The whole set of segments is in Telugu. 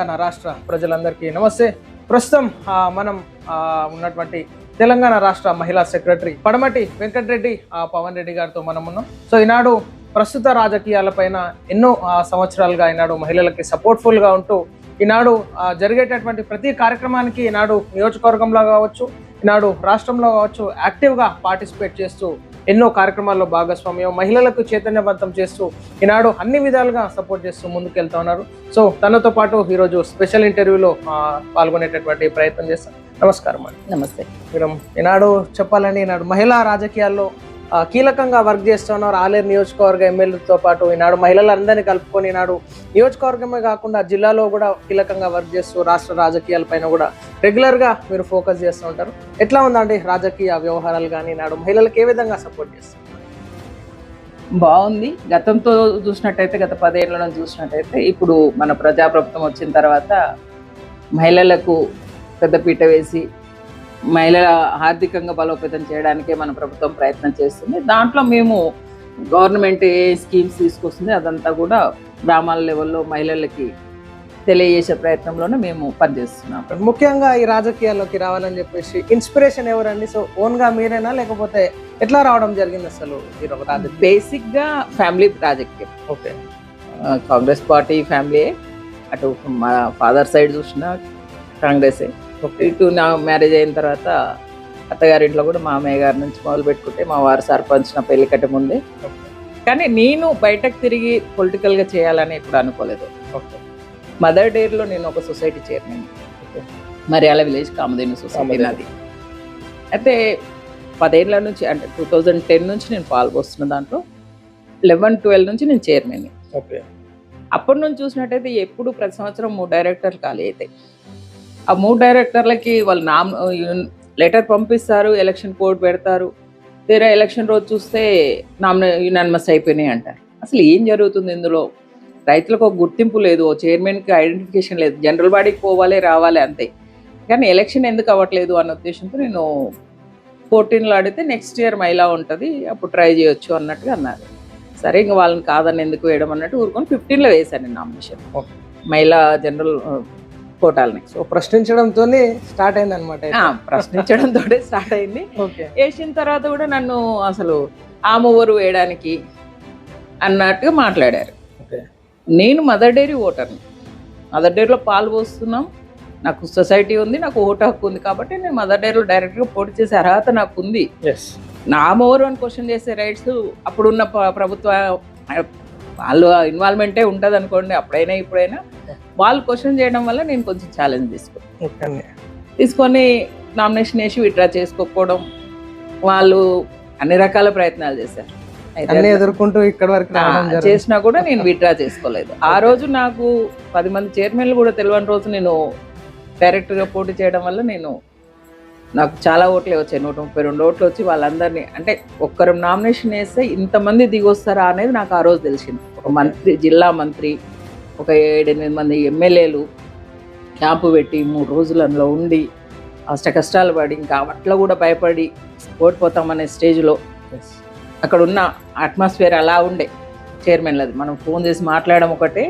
తెలంగాణ రాష్ట్ర ప్రజలందరికీ నమస్తే. ప్రస్తుతం మనం ఉన్నటువంటి తెలంగాణ రాష్ట్ర మహిళా సెక్రటరీ పడమటి వెంకటరెడ్డి పవన్ రెడ్డి గారితో మనం ఉన్నాం. సో ఈనాడు ప్రస్తుత రాజకీయాలపైన ఎన్నో సంవత్సరాలుగా ఈనాడు మహిళలకి సపోర్ట్ఫుల్గా ఉంటూ ఈనాడు జరిగేటటువంటి ప్రతి కార్యక్రమానికి ఈనాడు నియోజకవర్గంలో కావచ్చు, ఈనాడు రాష్ట్రంలో కావచ్చు యాక్టివ్గా పార్టిసిపేట్ చేస్తూ ఎన్నో కార్యక్రమాల్లో భాగస్వామ్యం, మహిళలకు చైతన్యవంతం చేస్తూ ఈనాడు అన్ని విధాలుగా సపోర్ట్ చేస్తూ ముందుకెళ్తా ఉన్నారు. సో తనతో పాటు ఈరోజు స్పెషల్ ఇంటర్వ్యూలో పాల్గొనేటటువంటి ప్రయత్నం చేస్తాం. నమస్కారం అండి. నమస్తే మేడం. ఈనాడు చెప్పాలని ఈనాడు మహిళా రాజకీయాల్లో కీలకంగా వర్క్ చేస్తున్నారు. ఆలేరు నియోజకవర్గ ఎమ్మెల్యేలతో పాటు ఈనాడు మహిళలందరినీ కలుపుకొని ఈనాడు నియోజకవర్గమే కాకుండా జిల్లాలో కూడా కీలకంగా వర్క్ చేస్తూ రాష్ట్ర రాజకీయాలపైన కూడా రెగ్యులర్గా మీరు ఫోకస్ చేస్తూ ఉంటారు. ఎట్లా ఉందండి రాజకీయ వ్యవహారాలు కానీ ఈనాడు మహిళలకు ఏ విధంగా సపోర్ట్ చేస్తారు? బాగుంది. గతంతో చూసినట్టయితే, గత 10 ఏళ్ల నుంచి చూసినట్టయితే, ఇప్పుడు మన ప్రజాప్రభుత్వం వచ్చిన తర్వాత మహిళలకు పెద్దపీట వేసి మహిళల ఆర్థికంగా బలోపేతం చేయడానికే మన ప్రభుత్వం ప్రయత్నం చేస్తుంది. దాంట్లో మేము గవర్నమెంట్ ఏ స్కీమ్స్ తీసుకొస్తుంది అదంతా కూడా గ్రామాల లెవెల్లో మహిళలకి తెలియజేసే ప్రయత్నంలోనే మేము పనిచేస్తున్నాం. ముఖ్యంగా ఈ రాజకీయాల్లోకి రావాలని చెప్పేసి ఇన్స్పిరేషన్ ఎవరండి? సో ఓన్గా మీరేనా లేకపోతే ఎట్లా రావడం జరిగింది అసలు? బేసిక్గా ఫ్యామిలీ రాజకీయం. ఓకే. కాంగ్రెస్ పార్టీ ఫ్యామిలీ, అటు మా ఫాదర్ సైడ్ చూసిన కాంగ్రెసే. ఇటు నా మ్యారేజ్ అయిన తర్వాత అత్తగారింట్లో కూడా మామయ్య గారి నుంచి మొదలు పెట్టుకుంటే మా వారు సర్పంచ్ నా పెళ్లి కట్టే ముందే. కానీ నేను బయటకు తిరిగి పొలిటికల్గా చేయాలని ఇప్పుడు అనుకోలేదు. మదర్ డేర్లో నేను ఒక society chairman, Mariyala village Kamadhenu society నాది. అయితే 10 ఏళ్ల నుంచి, అంటే 2010 నుంచి నేను పాల్గొస్తున్న దాంట్లో 11-12 నుంచి నేను చైర్మన్. ఓకే. అప్పటి నుంచి చూసినట్టయితే ఎప్పుడు ప్రతి సంవత్సరం 3 డైరెక్టర్లు ఖాళీ అవుతాయి. ఆ 3 డైరెక్టర్లకి వాళ్ళు లెటర్ పంపిస్తారు, ఎలక్షన్ కోడ్ పెడతారు, తీరా ఎలక్షన్ రోజు చూస్తే యునానిమస్ అయిపోయినాయి అంటారు. అసలు ఏం జరుగుతుంది ఇందులో? రైతులకు ఒక గుర్తింపు లేదు, ఓ చైర్మన్కి ఐడెంటిఫికేషన్ లేదు, జనరల్ బాడీకి పోవాలి రావాలి అంతే, కానీ ఎలక్షన్ ఎందుకు అవ్వట్లేదు అన్న ఉద్దేశంతో నేను 14లో అడిగితే నెక్స్ట్ ఇయర్ మహిళా ఉంటుంది అప్పుడు ట్రై చేయొచ్చు అన్నట్టుగా అన్నారు. సరే ఇంకా వాళ్ళని కాదని ఎందుకు వేయడం అన్నట్టు ఊరుకొని 15లో వేశాను నేను నామినేషన్, మహిళా జనరల్ కోటాలని. సో ప్రశ్నించడంతో స్టార్ట్ అయింది అనమాట. ప్రశ్నించడంతో స్టార్ట్ అయింది. వేసిన తర్వాత కూడా నన్ను అసలు ఆమెవరు వేయడానికి అన్నట్టుగా మాట్లాడారు. నేను మదర్ డైరీ ఓటర్ని, మదర్ డైరీలో పాలు పోస్తున్నాం, నాకు సొసైటీ ఉంది, నాకు ఓటు హక్కు ఉంది కాబట్టి నేను మదర్ డైరీలో డైరెక్ట్గా పోటీ చేసే అర్హత నాకు ఉంది. నా ఆమెవరు అని క్వశ్చన్ చేసే రైట్స్ అప్పుడున్న ప్రభుత్వ వాళ్ళు ఇన్వాల్వ్మెంటే ఉంటుంది అనుకోండి, అప్పుడైనా ఇప్పుడైనా. వాళ్ళు క్వశ్చన్ చేయడం వల్ల నేను కొంచెం ఛాలెంజ్ తీసుకొని నామినేషన్ వేసి విత్డ్రా చేసుకోకపోవడం, వాళ్ళు అన్ని రకాల ప్రయత్నాలు చేశారు. ఎదుర్కొంటూ ఇక్కడ వరకు చేసినా కూడా నేను విత్డ్రా చేసుకోలేదు. ఆ రోజు నాకు 10 మంది చైర్మన్లు కూడా తెలియని రోజు నేను డైరెక్ట్గా పోటీ చేయడం వల్ల నాకు చాలా ఓట్లే వచ్చాయి, 132 ఓట్లు వచ్చి వాళ్ళందరినీ, అంటే ఒక్కరు నామినేషన్ వేస్తే ఇంతమంది దిగొస్తారా అనేది నాకు ఆ రోజు తెలిసింది. ఒక మంత్రి, జిల్లా మంత్రి, ఒక 7-8 మంది ఎమ్మెల్యేలు క్యాంపు పెట్టి 3 రోజులు అందులో ఉండి కష్టాలు పడి ఇంకా అట్లా కూడా భయపడి ఓడిపోతామనే స్టేజ్లో అక్కడ ఉన్న అట్మాస్ఫియర్ అలా ఉండే చైర్మన్లది. మనం ఫోన్ చేసి మాట్లాడడం ఒకటే,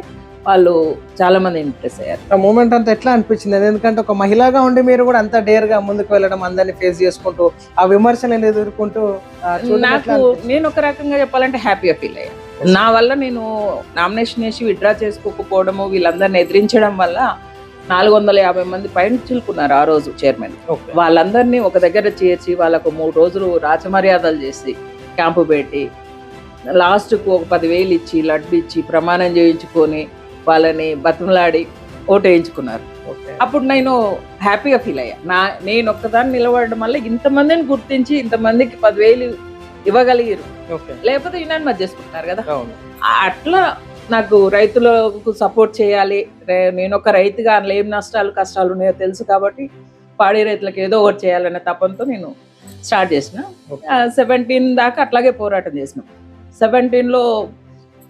వాళ్ళు చాలా మంది ఇంప్రెస్ అయ్యారు. ఆ మూమెంట్ అంతా ఎట్లా అనిపించింది? ఎందుకంటే ఒక మహిళగా ఉండి మీరు కూడా అంత డేర్గా ముందుకు వెళ్ళడం, అందరినీ ఫేస్ చేసుకుంటూ ఆ విమర్శలను ఎదుర్కొంటూ, నేను ఒక రకంగా చెప్పాలంటే హ్యాపీగా ఫీల్ అయ్యాను. నా వల్ల నేను నామినేషన్ వేసి విత్డ్రా చేసుకోకపోవడము, వీళ్ళందరిని ఎదిరించడం వల్ల 450 మంది పైన చిలుకున్నారు ఆ రోజు చైర్మన్. వాళ్ళందరినీ ఒక దగ్గర చేర్చి వాళ్ళకు 3 రోజులు రాజమర్యాదలు చేసి క్యాంపు పెట్టి లాస్ట్కు ఒక 10,000 ఇచ్చి లడ్డు ఇచ్చి ప్రమాణం చేయించుకొని వాళ్ళని బతిమలాడి ఓటు వేయించుకున్నారు. అప్పుడు నేను హ్యాపీగా ఫీల్ అయ్యా. నేను ఒక్కదాన్ని నిలబడడం వల్ల ఇంతమందిని గుర్తించి ఇంతమందికి 10,000 ఇవ్వగలిగారు, లేకపోతే యునానిమస్ చేసుకుంటున్నారు కదా. అట్లా నాకు రైతులకు సపోర్ట్ చేయాలి, నేను ఒక రైతుగా అందులో ఏం కష్టాలు ఉన్నాయో తెలుసు కాబట్టి పాడి రైతులకు ఏదో ఒకటి చేయాలనే తపంతో నేను స్టార్ట్ చేసిన. 17 దాకా అట్లాగే పోరాటం చేసినాం. 17లో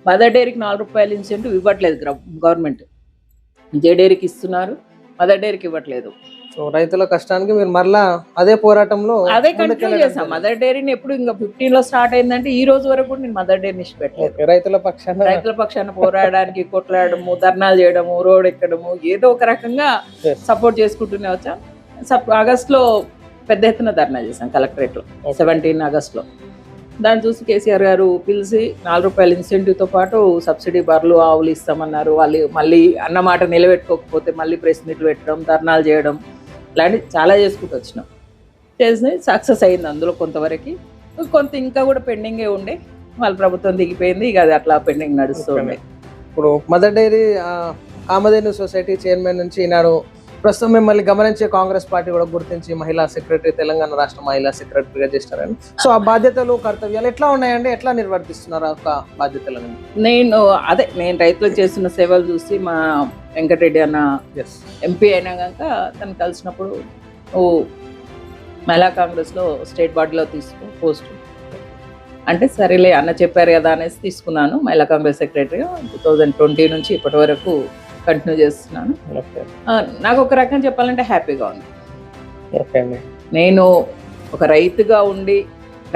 మదర్ డైరీకి ₹4 ఇన్సెంటివ్ ఇవ్వట్లేదు గవర్నమెంట్, జే డైరీకి ఇస్తున్నారు, మదర్ డైరీకి ఇవ్వట్లేదు. సో రైతుల కష్టానికి మీరు మరలా అదే పోరాటంలో అదే కంటిన్యూ చేసాం. మదర్ డైరీని ఎప్పుడు ఇంకా 15 లో స్టార్ట్ అయిందంటే ఈ రోజు వరకు కూడా నేను మదర్ డైరీని ఇష్టపెట్టలేదు. రైతుల పక్షాన రైతుల పక్షాన పోరాడడానికి కొట్లాడము, ధర్నాలు చేయడము, రోడ్ ఎక్కడము, ఏదో ఒక రకంగా సపోర్ట్ చేసుకుంటూనే వచ్చాం. ఆగస్టులో పెద్ద ఎత్తున ధర్నా చేశాం కలెక్టరేట్ లో, 17 ఆగస్టులో. దాన్ని చూసి కేసీఆర్ గారు పిలిచి 4 రూపాయల ఇన్సెంటివ్తో పాటు సబ్సిడీ బర్రెలు ఆవులు ఇస్తామన్నారు. వాళ్ళు మళ్ళీ అన్నమాట నిలబెట్టుకోకపోతే మళ్ళీ ప్రెస్ మీట్లు పెట్టడం, ధర్నాలు చేయడం, ఇలాంటివి చాలా చేసుకుంటూ వచ్చినాం. చేసి సక్సెస్ అయింది అందులో కొంతవరకు. కొంత ఇంకా కూడా పెండింగే ఉండే, వాళ్ళ ప్రభుత్వం దిగిపోయింది, ఇక అది అట్లా పెండింగ్ నడుస్తూ ఉండే. ఇప్పుడు mother dairy Kamadhenu society chairman నుంచి ఈనాడు ప్రస్తుతం మిమ్మల్ని గమనించే కాంగ్రెస్ పార్టీ కూడా గుర్తించి మహిళా సెక్రటరీ, తెలంగాణ రాష్ట్ర మహిళా సెక్రటరీగా చేస్తారని. సో ఆ బాధ్యతలు, కర్తవ్యాలు ఎట్లా ఉన్నాయండి, ఎట్లా నిర్వర్తిస్తున్నారు ఆ బాధ్యతలను? నేను రైతులకు చేస్తున్న సేవలు చూసి మా వెంకటరెడ్డి అన్న ఎంపీ అయినా కనుక తను కలిసినప్పుడు మహిళా కాంగ్రెస్లో స్టేట్ బాడీలో తీసుకో పోస్ట్ అంటే సరేలే అన్న చెప్పారు కదా అనేసి తీసుకున్నాను. మహిళా కాంగ్రెస్ సెక్రటరీగా 2020 నుంచి ఇప్పటి వరకు కంటిన్యూ చేస్తున్నాను. నాకు ఒక రకంగా చెప్పాలంటే హ్యాపీగా ఉంది. నేను ఒక రైతుగా ఉండి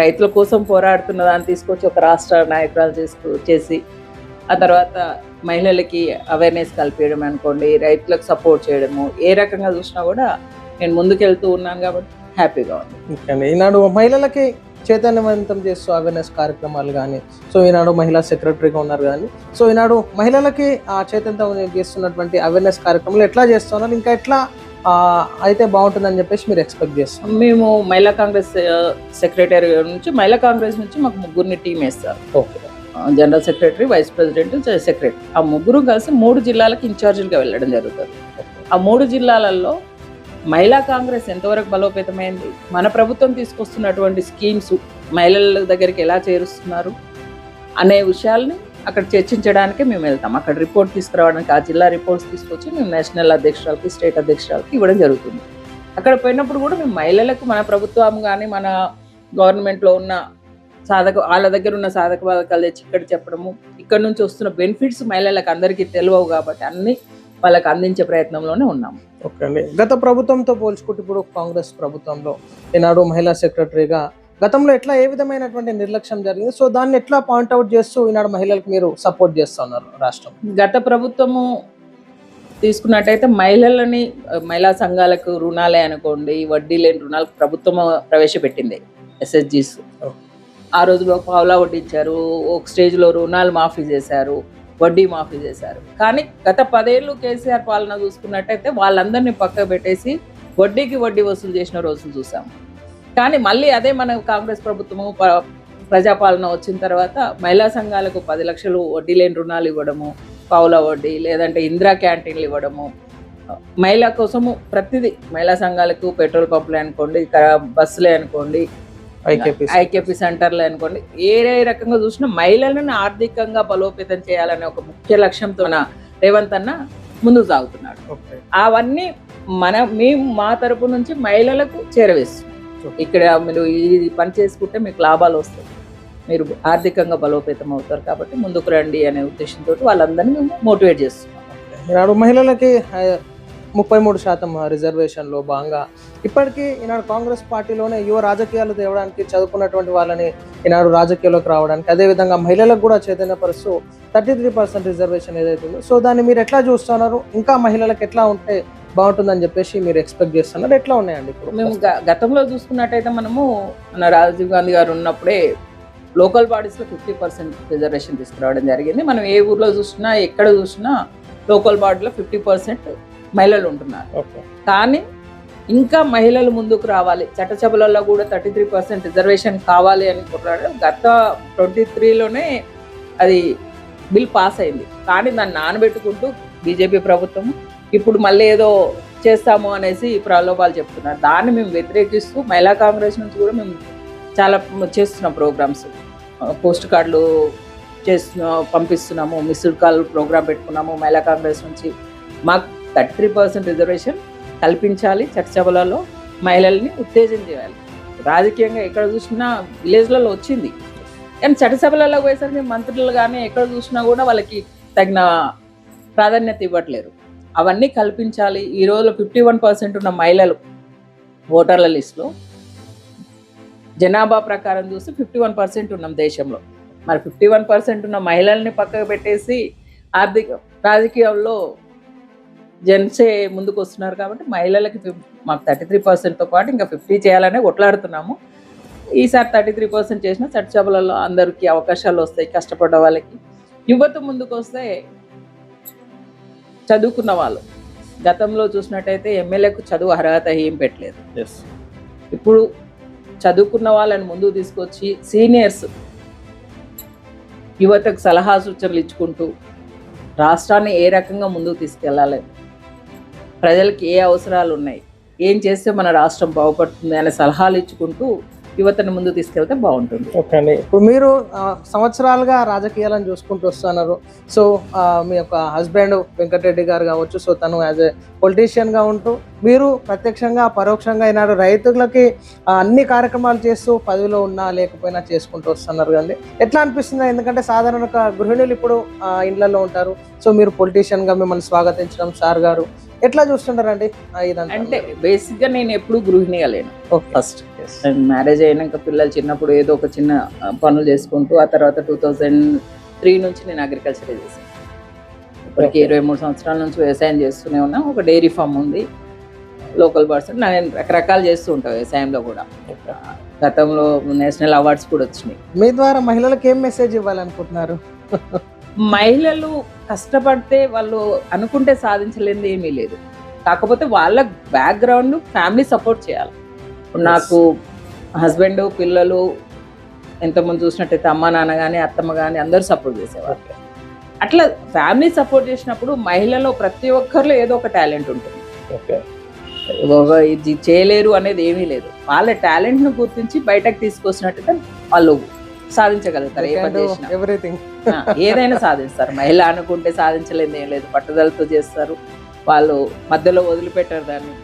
రైతుల కోసం పోరాడుతున్న దాన్ని తీసుకొచ్చి ఒక రాష్ట్ర నాయకురాలు చేసి ఆ తర్వాత మహిళలకి అవేర్నెస్ కల్పించడం అనుకోండి, రైతులకు సపోర్ట్ చేయడము, ఏ రకంగా చూసినా కూడా నేను ముందుకెళ్తూ ఉన్నాను కాబట్టి హ్యాపీగా ఉంది. ఈనాడు మహిళలకి చైతన్యవంతం చేస్తూ అవేర్నెస్ కార్యక్రమాలు కానీ, సో ఈనాడు మహిళా సెక్రటరీగా ఉన్నారు కానీ, సో ఈనాడు మహిళలకి చైతన్యం చేస్తున్నటువంటి అవేర్నెస్ కార్యక్రమాలు ఎట్లా చేస్తున్నారు, ఇంకా ఎట్లా అయితే బాగుంటుందని చెప్పేసి మీరు ఎక్స్పెక్ట్ చేస్తాం? మేము మహిళా కాంగ్రెస్ సెక్రటరీ నుంచి, మహిళా కాంగ్రెస్ నుంచి మాకు 3 టీం వేస్తారు. General secretary, vice president, secretary. ఆ 3 కలిసి 3 జిల్లాలకు ఇన్ఛార్జీలుగా వెళ్ళడం జరుగుతుంది. ఆ 3 జిల్లాలలో మహిళా కాంగ్రెస్ ఎంతవరకు బలోపేతమైంది, మన ప్రభుత్వం తీసుకొస్తున్నటువంటి స్కీమ్స్ మహిళల దగ్గరికి ఎలా చేరుస్తున్నారు అనే విషయాల్ని అక్కడ చర్చించడానికే మేము వెళ్తాం. అక్కడ రిపోర్ట్ తీసుకురావడానికి ఆ జిల్లా రిపోర్ట్స్ తీసుకొచ్చి మేము నేషనల్ అధ్యక్షురాలకి, స్టేట్ అధ్యక్షురాలకి ఇవ్వడం జరుగుతుంది. అక్కడ పోయినప్పుడు కూడా మేము మహిళలకు మన ప్రభుత్వం కానీ మన గవర్నమెంట్లో ఉన్న వాళ్ళ దగ్గర ఉన్న సాధక బాధకాలు తెచ్చి ఇక్కడ చెప్పడము, ఇక్కడ నుంచి వస్తున్న బెనిఫిట్స్ మహిళలకు అందరికీ తెలియవు కాబట్టి అన్ని వాళ్ళకి అందించే ప్రయత్నంలోనే ఉన్నాము. ఓకే అండి. గత ప్రభుత్వంతో పోల్చుకుంటే ఇప్పుడు కాంగ్రెస్ ప్రభుత్వంలో ఈనాడు మహిళా సెక్రటరీగా గతంలో ఎట్లా ఏ విధమైనటువంటి నిర్లక్ష్యం జరిగింది, సో దాన్ని ఎట్లా పాయింట్అవుట్ చేస్తూ ఈనాడు మహిళలకు మీరు సపోర్ట్ చేస్తున్నారు రాష్ట్రం? గత ప్రభుత్వము తీసుకున్నట్టయితే మహిళా సంఘాలకు రుణాలే అనుకోండి, వడ్డీ లేని రుణాలకు ప్రభుత్వం ప్రవేశపెట్టింది, SHGs. ఆ రోజులో పావులా వడ్డీ ఇచ్చారు, ఒక స్టేజ్లో రుణాలు మాఫీ చేశారు, వడ్డీ మాఫీ చేశారు. కానీ గత 10 ఏళ్ళు కేసీఆర్ పాలన చూసుకున్నట్టయితే వాళ్ళందరినీ పక్కకు పెట్టేసి వడ్డీకి వడ్డీ వసూలు చేసిన రోజులు చూసాము. కానీ మళ్ళీ అదే మన కాంగ్రెస్ ప్రభుత్వము ప్రజాపాలన వచ్చిన తర్వాత మహిళా సంఘాలకు 10 లక్షలు వడ్డీ లేని రుణాలు ఇవ్వడము, పావుల వడ్డీ, లేదంటే ఇందిరా క్యాంటీన్లు ఇవ్వడము, మహిళా కోసము ప్రతిదీ మహిళా సంఘాలకు పెట్రోల్ పంపులే అనుకోండి, బస్సులే అనుకోండి, ఐకేపీ సెంటర్లు అనుకోండి, ఏ రకంగా చూసినా మహిళలను ఆర్థికంగా బలోపేతం చేయాలనే ఒక ముఖ్య లక్ష్యంతో రేవంత్ అన్న ముందుకు సాగుతున్నాడు. అవన్నీ మేము మా తరపు నుంచి మహిళలకు చేరవేస్తున్నాం. ఇక్కడ మీరు ఈ పని చేసుకుంటే మీకు లాభాలు వస్తాయి, మీరు ఆర్థికంగా బలోపేతం అవుతారు కాబట్టి ముందుకు రండి అనే ఉద్దేశంతో వాళ్ళందరినీ మేము మోటివేట్ చేస్తున్నాం. ఈనాడు మహిళలకి 33% రిజర్వేషన్లో భాగంగా ఇప్పటికీ ఈనాడు కాంగ్రెస్ పార్టీలోనే యువ రాజకీయాలు తేవడానికి, చదువుకున్నటువంటి వాళ్ళని ఈనాడు రాజకీయాల్లోకి రావడానికి, అదేవిధంగా మహిళలకు కూడా చైతన్యపరుస్తూ 33% రిజర్వేషన్ ఏదైతే ఉందో, సో దాన్ని మీరు ఎట్లా చూస్తున్నారు, ఇంకా మహిళలకు ఎట్లా ఉంటే బాగుంటుందని చెప్పేసి మీరు ఎక్స్పెక్ట్ చేస్తున్నారు, ఎట్లా ఉన్నాయండి? ఇప్పుడు మేము గతంలో చూసుకున్నట్టయితే మనము మన రాజీవ్ గాంధీ గారు ఉన్నప్పుడే లోకల్ బాడీస్లో 50% రిజర్వేషన్ తీసుకురావడం జరిగింది. మనం ఏ ఊర్లో చూసినా ఎక్కడ చూసినా లోకల్ బాడీలో 50% మహిళలు ఉంటున్నారు. కానీ ఇంకా మహిళలు ముందుకు రావాలి, చట్టసభలలో కూడా 33% రిజర్వేషన్ కావాలి అని కొట్లాడారు. గత 23లోనే అది బిల్ పాస్ అయింది. కానీ దాన్ని నానబెట్టుకుంటూ బీజేపీ ప్రభుత్వం ఇప్పుడు మళ్ళీ ఏదో చేస్తాము అనేసి ప్రలోభాలు చెప్తున్నారు. దాన్ని మేము వ్యతిరేకిస్తూ మహిళా కాంగ్రెస్ నుంచి కూడా మేము చాలా చేస్తున్నాం ప్రోగ్రామ్స్, పోస్ట్ కార్డులు పంపిస్తున్నాము, మిస్డ్ కాల్ ప్రోగ్రామ్ పెట్టుకున్నాము. మహిళా కాంగ్రెస్ నుంచి మాకు 33% రిజర్వేషన్ కల్పించాలి, చట్టసభలలో మహిళల్ని ఉత్తేజం చేయాలి. రాజకీయంగా ఎక్కడ చూసినా విలేజ్లలో వచ్చింది, కానీ చట్టసభలలో పోయేసరికి మంత్రులు కానీ ఎక్కడ చూసినా కూడా వాళ్ళకి తగిన ప్రాధాన్యత ఇవ్వట్లేరు. అవన్నీ కల్పించాలి. ఈ రోజులో 51% ఉన్న మహిళలు ఓటర్ల లిస్టులో జనాభా ప్రకారం చూస్తే 51% ఉన్నాం దేశంలో. మరి 51% ఉన్న మహిళల్ని పక్కకు పెట్టేసి రాజకీయాల్లో జెంట్సే ముందుకు వస్తున్నారు కాబట్టి మహిళలకి మాకు 33%తో పాటు ఇంకా 50 చేయాలనే కొట్లాడుతున్నాము. ఈసారి 33% చేసిన చట్టసభలలో అందరికీ అవకాశాలు వస్తాయి. కష్టపడ్డ వాళ్ళకి, యువత ముందుకు వస్తే చదువుకున్న వాళ్ళు. గతంలో చూసినట్టయితే ఎమ్మెల్యేకు చదువు అర్హత ఏం పెట్టలేదు. ఇప్పుడు చదువుకున్న వాళ్ళని ముందుకు తీసుకొచ్చి సీనియర్స్ యువతకు సలహా సూచనలు ఇచ్చుకుంటూ రాష్ట్రాన్ని ఏ రకంగా ముందుకు తీసుకెళ్ళాలి, ప్రజలకి ఏ అవసరాలు ఉన్నాయి, ఏం చేస్తే మన రాష్ట్రం బాగుపడుతుంది అనే సలహాలు ఇచ్చుకుంటూ యువతను ముందు తీసుకెళ్తే బాగుంటుంది. ఓకే అండి, ఇప్పుడు మీరు సంవత్సరాలుగా రాజకీయాలను చూసుకుంటూ వస్తున్నారు. సో మీ యొక్క హస్బెండ్ వెంకటరెడ్డి గారు కావచ్చు, సో తను యాజ్ ఎ పొలిటీషియన్గా ఉంటూ మీరు ప్రత్యక్షంగా పరోక్షంగా ఈనాడు రైతులకి అన్ని కార్యక్రమాలు చేస్తూ పదవిలో ఉన్నా లేకపోయినా చేసుకుంటూ వస్తున్నారు కదండి. ఎట్లా అనిపిస్తుంది? ఎందుకంటే సాధారణ గృహిణులు ఇప్పుడు ఇళ్లలో ఉంటారు. సో మీరు పొలిటీషియన్గా మిమ్మల్ని స్వాగతించడం సార్ గారు ఎట్లా చూస్తుంటారండి? అంటే బేసిక్గా నేను ఎప్పుడు గృహిణిగా లేను. ఫస్ట్ మ్యారేజ్ అయినాక పిల్లలు చిన్నప్పుడు ఏదో ఒక చిన్న పనులు చేసుకుంటూ, ఆ తర్వాత 2003 నుంచి నేను అగ్రికల్చర్ చేశాను. ఇప్పటికి 23 సంవత్సరాల నుంచి వ్యవసాయం చేస్తూనే ఉన్నా. ఒక డైరీ ఫామ్ ఉంది, లోకల్ పర్సన్. నేను రకరకాలు చేస్తూ ఉంటాను వ్యవసాయంలో కూడా. గతంలో నేషనల్ అవార్డ్స్ కూడా వచ్చినాయి. మీ ద్వారా మహిళలకు ఏం మెసేజ్ ఇవ్వాలనుకుంటున్నారు? మహిళలు కష్టపడితే వాళ్ళు అనుకుంటే సాధించలేనిది ఏమీ లేదు. కాకపోతే వాళ్ళ బ్యాక్గ్రౌండ్ ఫ్యామిలీ సపోర్ట్ చేయాలి. నాకు హస్బెండ్, పిల్లలు, ఎంతమంది చూసినట్టయితే అమ్మ నాన్న కానీ అత్తమ్మ కానీ అందరూ సపోర్ట్ చేసేవారు. అట్లా ఫ్యామిలీ సపోర్ట్ చేసినప్పుడు మహిళలో ప్రతి ఒక్కరిలో ఏదో ఒక టాలెంట్ ఉంటుంది. ఇది చేయలేరు అనేది ఏమీ లేదు. వాళ్ళ టాలెంట్ను గుర్తించి బయటకు తీసుకొచ్చినట్టయితే వాళ్ళు సాధించగలుగుతారు. ఏ పని చేసినా ఏదైనా సాధిస్తారు. మహిళ అనుకుంటే సాధించలేదు ఏం లేదు. పట్టుదలతో చేస్తారు. వాళ్ళు మధ్యలో వదిలిపెట్టారు, దాన్ని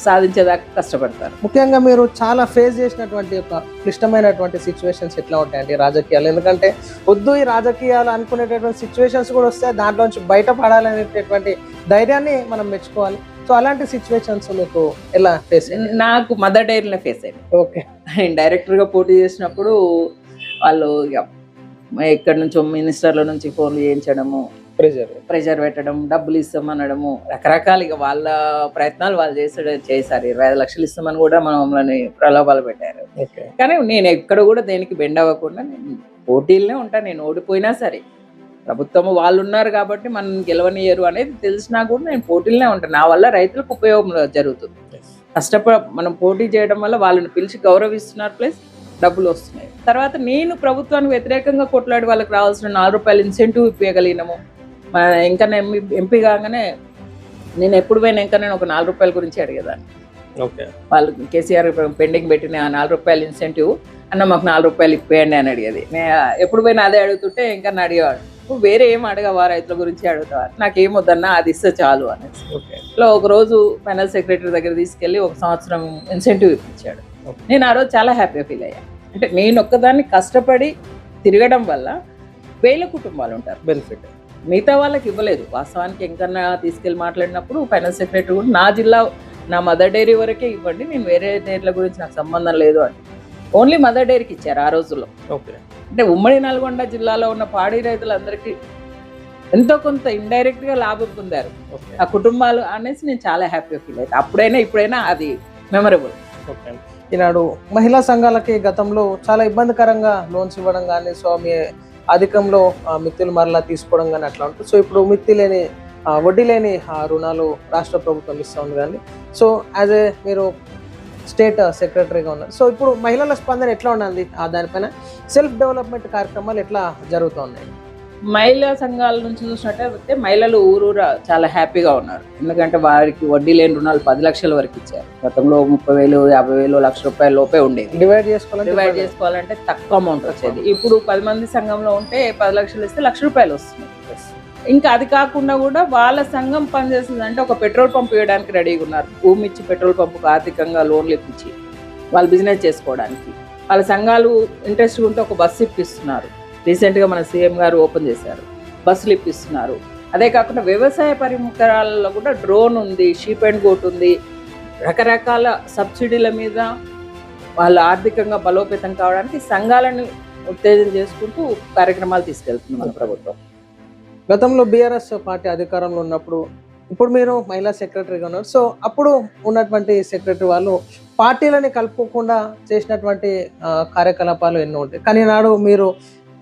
సాధించేదాకా కష్టపడతారు. ముఖ్యంగా మీరు చాలా ఫేస్ చేసినటువంటి ఒక క్లిష్టమైనటువంటి సిచ్యువేషన్స్ ఎట్లా ఉంటాయండి రాజకీయాలు? ఎందుకంటే వద్దు ఈ రాజకీయాలు అనుకునేటటువంటి సిచ్యువేషన్స్ కూడా వస్తే దాంట్లోంచి బయటపడాలనేటటువంటి ధైర్యాన్ని మనం మెచ్చుకోవాలి. సో అలాంటి సిచ్యువేషన్స్ మీకు ఎలా ఫేస్? నాకు మదర్ డైరీలో ఫేస్ అయింది. ఓకే, నేను డైరెక్టర్గా పోటీ చేసినప్పుడు వాళ్ళు ఎక్కడి నుంచో మినిస్టర్ల నుంచి ఫోన్లు చేయించడము, ప్రెజర్ పెట్టడం, డబ్బులు ఇస్తామనడము, రకరకాలుగా వాళ్ళ ప్రయత్నాలు వాళ్ళు చేశారు. 25 లక్షలు ఇస్తామని కూడా మమ్మల్ని ప్రలోభాలు పెట్టారు. కానీ నేను ఎక్కడ కూడా దేనికి బెండ్ అవ్వకుండా నేను పోటీలనే ఉంటాను. నేను ఓడిపోయినా సరే ప్రభుత్వం వాళ్ళు ఉన్నారు కాబట్టి మనం గెలవనియరు అనేది తెలిసినా కూడా నేను పోటీలనే ఉంటాను. నా వల్ల రైతులకు ఉపయోగం జరుగుతుంది. మనం పోటీ చేయడం వల్ల వాళ్ళని పిలిచి గౌరవిస్తున్నారు, ప్లస్ డబ్బులు వస్తున్నాయి. తర్వాత నేను ప్రభుత్వానికి వ్యతిరేకంగా కొట్లాడి వాళ్ళకి రావాల్సిన 4 రూపాయలు ఇన్సెంటివ్ ఇప్పగలిగినాము. ఇంకా ఎంపీ కాగానే నేను ఎప్పుడు పోయినా ఇంకా నేను ఒక 4 రూపాయల గురించి అడిగేదాన్ని. వాళ్ళు కేసీఆర్ పెండింగ్ పెట్టిన 4 రూపాయలు ఇన్సెంటివ్ అన్న మాకు 4 రూపాయలు ఇప్పేయండి అని అడిగేది. నేను ఎప్పుడు పోయినా అదే అడుగుతుంటే ఇంకా అడిగేవాడు, నువ్వు వేరే ఏం అడగవా, రైతుల గురించి అడుగుతావా, నాకేమొద్దన్నా అది ఇస్తే చాలు అనేసి. ఇట్లా ఒకరోజు ఫైనాన్స్ సెక్రటరీ దగ్గర తీసుకెళ్ళి 1 సంవత్సరం ఇన్సెంటివ్ ఇప్పించాడు. నేను ఆ రోజు చాలా హ్యాపీగా ఫీల్ అయ్యాను. అంటే నేను ఒక్కదాన్ని కష్టపడి తిరగడం వల్ల వేల కుటుంబాలు ఉంటారు బెనిఫిట్, మిగతా వాళ్ళకి ఇవ్వలేదు. వాస్తవానికి ఎంకన్నా తీసుకెళ్ళి మాట్లాడినప్పుడు ఫైనాన్స్ సెక్రటరీ కూడా నా జిల్లా, నా మదర్ డైరీ వరకే ఇవ్వండి, నేను వేరే డైరీల గురించి నాకు సంబంధం లేదు అని ఓన్లీ మదర్ డైరీకి ఇచ్చారు ఆ రోజుల్లో. అంటే ఉమ్మడి నల్గొండ జిల్లాలో ఉన్న పాడి రైతులందరికీ ఎంతో కొంత ఇండైరెక్ట్గా లాభం పొందారు ఆ కుటుంబాలు అనేసి నేను చాలా హ్యాపీగా ఫీల్ అవుతాను. అప్పుడైనా ఇప్పుడైనా అది మెమరబుల్. ఈనాడు మహిళా సంఘాలకి గతంలో చాలా ఇబ్బందికరంగా లోన్స్ ఇవ్వడం కానీ, సో మీ అధికంలో మిత్తులు మరలా తీసుకోవడం కానీ అట్లా ఉంటుంది. సో ఇప్పుడు మిత్తి లేని వడ్డీ లేని రుణాలు రాష్ట్ర ప్రభుత్వం ఇస్తూ ఉంది కానీ, సో యాజ్ ఏ మీరు స్టేట్ సెక్రటరీగా ఉన్నారు. సో ఇప్పుడు మహిళల స్పందన ఎట్లా ఉండాలి? దానిపైన సెల్ఫ్ డెవలప్మెంట్ కార్యక్రమాలు ఎట్లా జరుగుతూ ఉన్నాయి? మహిళా సంఘాల నుంచి చూసినట్టయితే మహిళలు ఊరూరా చాలా హ్యాపీగా ఉన్నారు. ఎందుకంటే వారికి వడ్డీ లేని రుణాలు 10 లక్షల వరకు ఇచ్చారు. గతంలో 30,000, 50,000, ₹1,00,000 లోపే ఉండేది. డివైడ్ చేసుకోవాలంటే తక్కువ అమౌంట్ వచ్చేది. ఇప్పుడు 10 మంది సంఘంలో ఉంటే 10 లక్షలు ఇస్తే ₹1,00,000 వస్తుంది. ఇంకా అది కాకుండా కూడా వాళ్ళ సంఘం పనిచేస్తుందంటే ఒక పెట్రోల్ పంప్ ఇవ్వడానికి రెడీగా ఉన్నారు. భూమి ఇచ్చి పెట్రోల్ పంపుకు ఆర్థికంగా లోన్లు ఇప్పించి వాళ్ళు బిజినెస్ చేసుకోవడానికి. వాళ్ళ సంఘాలు ఇంట్రెస్ట్ ఉంటే ఒక బస్సు ఇప్పిస్తున్నారు. రీసెంట్గా మన సీఎం గారు ఓపెన్ చేశారు, బస్సులు ఇప్పిస్తున్నారు. అదే కాకుండా వ్యవసాయ పరికరాలలో కూడా డ్రోన్ ఉంది, షీప్ అండ్ గోట్ ఉంది, రకరకాల సబ్సిడీల మీద వాళ్ళు ఆర్థికంగా బలోపేతం కావడానికి సంఘాలను ఉత్తేజం చేసుకుంటూ కార్యక్రమాలు తీసుకెళ్తుంది మన ప్రభుత్వం. గతంలో బీఆర్ఎస్ పార్టీ అధికారంలో ఉన్నప్పుడు, ఇప్పుడు మీరు మహిళా సెక్రటరీగా ఉన్నారు, సో అప్పుడు ఉన్నటువంటి సెక్రటరీ వాళ్ళు పార్టీలని కలుపుకోకుండా చేసినటువంటి కార్యకలాపాలు ఎన్నో ఉంటాయి. కానీ ఈనాడు మీరు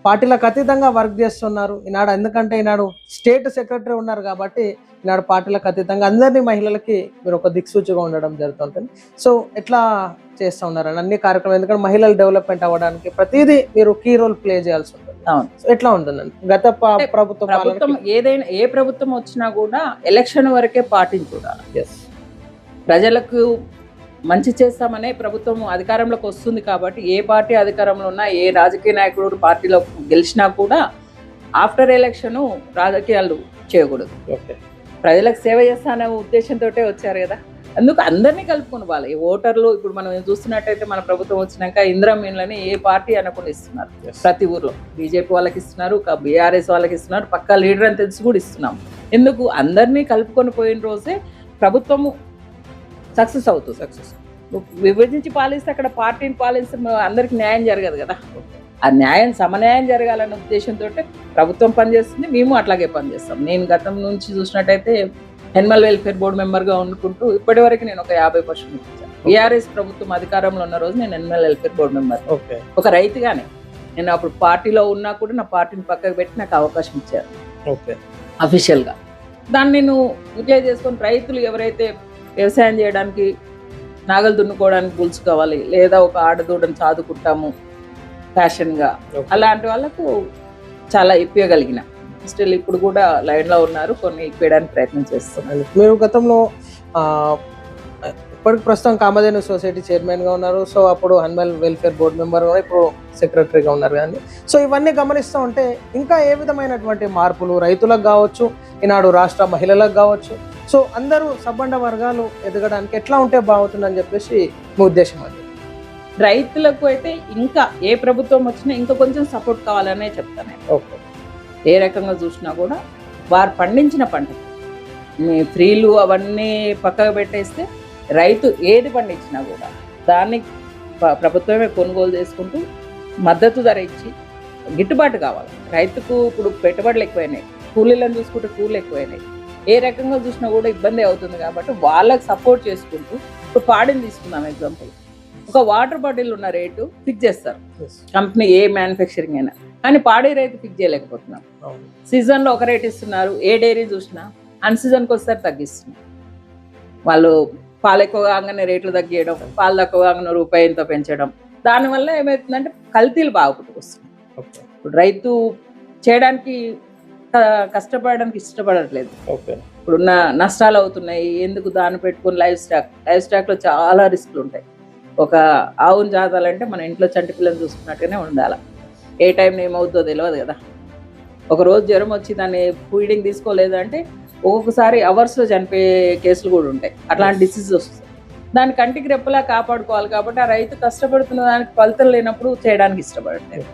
పార్టీలకు అతీతంగా వర్క్ చేస్తున్నారు. ఈనాడు ఎందుకంటే ఈనాడు స్టేట్ సెక్రటరీ ఉన్నారు కాబట్టి ఈనాడు పార్టీలకు అతీతంగా అందరినీ మహిళలకి మీరు ఒక దిక్సూచిగా ఉండడం జరుగుతుంటుంది. సో ఎట్లా చేస్తూ ఉన్నారని అన్ని కార్యక్రమాలు, ఎందుకంటే మహిళలు డెవలప్మెంట్ అవ్వడానికి ప్రతిదీ మీరు కీ రోల్ ప్లే చేయాల్సి ఉంటుంది. అవును. ఎట్లా ఉంటుందండి గత ప్రభుత్వం ఏదైనా ఏ ప్రభుత్వం వచ్చినా కూడా ఎలక్షన్ వరకే పార్టీని చూడాలి. ప్రజలకు మంచి చేస్తామనే ప్రభుత్వం అధికారంలోకి వస్తుంది కాబట్టి ఏ పార్టీ అధికారంలో ఉన్నా, ఏ రాజకీయ నాయకుడు పార్టీలో గెలిచినా కూడా ఆఫ్టర్ ఎలక్షన్ రాజకీయాలు చేయకూడదు. ప్రజలకు సేవ చేస్తానే ఉద్దేశంతో వచ్చారు కదా, అందుకు అందరినీ కలుపుకొని వాళ్ళు ఓటర్లు. ఇప్పుడు మనం చూస్తున్నట్టయితే మన ప్రభుత్వం వచ్చినాక ఇందిరామీన్లని ఏ పార్టీ అనకుండా ఇస్తున్నారు. ప్రతి ఊర్లో బీజేపీ వాళ్ళకి ఇస్తున్నారు, బీఆర్ఎస్ వాళ్ళకి ఇస్తున్నారు, పక్కా లీడర్ అని తెలిసి కూడా ఇస్తున్నాం. ఎందుకు అందరినీ కలుపుకొని పోయిన రోజే ప్రభుత్వము సక్సెస్ అవుతుంది. విభజించి పాలిస్తే అక్కడ పార్టీని పాలిస్తే అందరికి న్యాయం జరగదు కదా. ఆ న్యాయం సమన్యాయం జరగాలన్న ఉద్దేశంతో ప్రభుత్వం పనిచేస్తుంది, మేము అట్లాగే పనిచేస్తాం. నేను గతం నుంచి చూసినట్టయితే యానిమల్ వెల్ఫేర్ బోర్డు మెంబర్గా ఉండుకుంటూ ఇప్పటి వరకు నేను ఒక 50% ఇచ్చాను. బీఆర్ఎస్ ప్రభుత్వం అధికారంలో ఉన్న రోజు నేను యానిమల్ వెల్ఫేర్ బోర్డు మెంబర్, ఒక రైతుగానే. నేను అప్పుడు పార్టీలో ఉన్నా కూడా నా పార్టీని పక్కకు పెట్టి నాకు అవకాశం ఇచ్చారు అఫీషియల్గా. దాన్ని నేను యూటిలైజ్ చేసుకొని రైతులు ఎవరైతే వ్యవసాయం చేయడానికి నాగలు దున్నుకోవడానికి బుల్స్ కావాలి, లేదా ఒక ఆడదూడని సాదుకుంటాము ఫ్యాషన్గా, అలాంటి వాళ్ళకు చాలా ఇప్పగలిగిన. స్టిల్ ఇప్పుడు కూడా లైన్లో ఉన్నారు, కొన్ని ఇప్పడానికి ప్రయత్నం చేస్తున్నారు. మీరు గతంలో ఇప్పటికి ప్రస్తుతం కామధేను సొసైటీ చైర్మన్గా ఉన్నారు. సో అప్పుడు యానిమల్ వెల్ఫేర్ బోర్డు మెంబర్, ఇప్పుడు సెక్రటరీగా ఉన్నారు కానీ, సో ఇవన్నీ గమనిస్తూ ఉంటే ఇంకా ఏ విధమైనటువంటి మార్పులు రైతులకు కావచ్చు, ఈనాడు రాష్ట్ర మహిళలకు కావచ్చు, సో అందరూ సబ్బండ వర్గాలు ఎదగడానికి ఎట్లా ఉంటే బాగుంటుందని చెప్పేసి మీ ఉద్దేశం అండి? రైతులకు అయితే ఇంకా ఏ ప్రభుత్వం వచ్చినా ఇంకా కొంచెం సపోర్ట్ కావాలనే చెప్తాను. ఓకే. ఏ రకంగా చూసినా కూడా వారు పండించిన పంట మీ ఫ్రీలు అవన్నీ పక్కకు పెట్టేస్తే రైతు ఏది పండించినా కూడా దాన్ని ప్రభుత్వమే కొనుగోలు చేసుకుంటూ మద్దతు ధర ఇచ్చి గిట్టుబాటు కావాలి. రైతుకు ఇప్పుడు పెట్టుబడులు ఎక్కువైనాయి, కూలీలను చూసుకుంటే కూలీలు ఎక్కువైనాయి, ఏ రకంగా చూసినా కూడా ఇబ్బంది అవుతుంది. కాబట్టి వాళ్ళకి సపోర్ట్ చేసుకుంటూ, ఇప్పుడు పాడిని తీసుకుందాం ఎగ్జాంపుల్, ఒక వాటర్ బాటిల్ ఉన్న రేటు ఫిక్స్ చేస్తారు కంపెనీ, ఏ మ్యానుఫ్యాక్చరింగ్ అయినా, కానీ పాడి రైతు ఫిక్స్ చేయలేకపోతున్నాం. సీజన్లో ఒక రేట్ ఇస్తున్నారు, ఏ డైరీ చూసినా అన్ సీజన్కి వస్తారు తగ్గిస్తున్నారు. వాళ్ళు పాలు ఎక్కువ కాగానే రేట్లు తగ్గియడం, పాలు తక్కువ కాగానే రూపాయి ఎంతో పెంచడం, దానివల్ల ఏమవుతుందంటే కల్తీలు బాగా పుట్టుకొస్తున్నాయి. ఇప్పుడు రైతు చేయడానికి కష్టపడడానికి ఇష్టపడట్లేదు. ఇప్పుడున్న నష్టాలు అవుతున్నాయి. ఎందుకు దాన్ని పెట్టుకుని లైవ్ స్టాక్లో చాలా రిస్క్లు ఉంటాయి. ఒక ఆవును జాదాలంటే మన ఇంట్లో చంటి పిల్లని చూసుకున్నట్టుగానే ఉండాలి. ఏ టైం ఏమవుతుందో తెలియదు కదా. ఒకరోజు జ్వరం వచ్చి దాన్ని ఫీడింగ్ తీసుకోలేదంటే ఒక్కొక్కసారి అవర్స్లో చనిపోయే కేసులు కూడా ఉంటాయి. అట్లాంటి డిసీజ్ వస్తుంది. దాని కంటికి రెప్పలా కాపాడుకోవాలి. కాబట్టి ఆ రైతు కష్టపడుతున్న దానికి ఫలితం లేనప్పుడు చేయడానికి ఇష్టపడట్లేదు.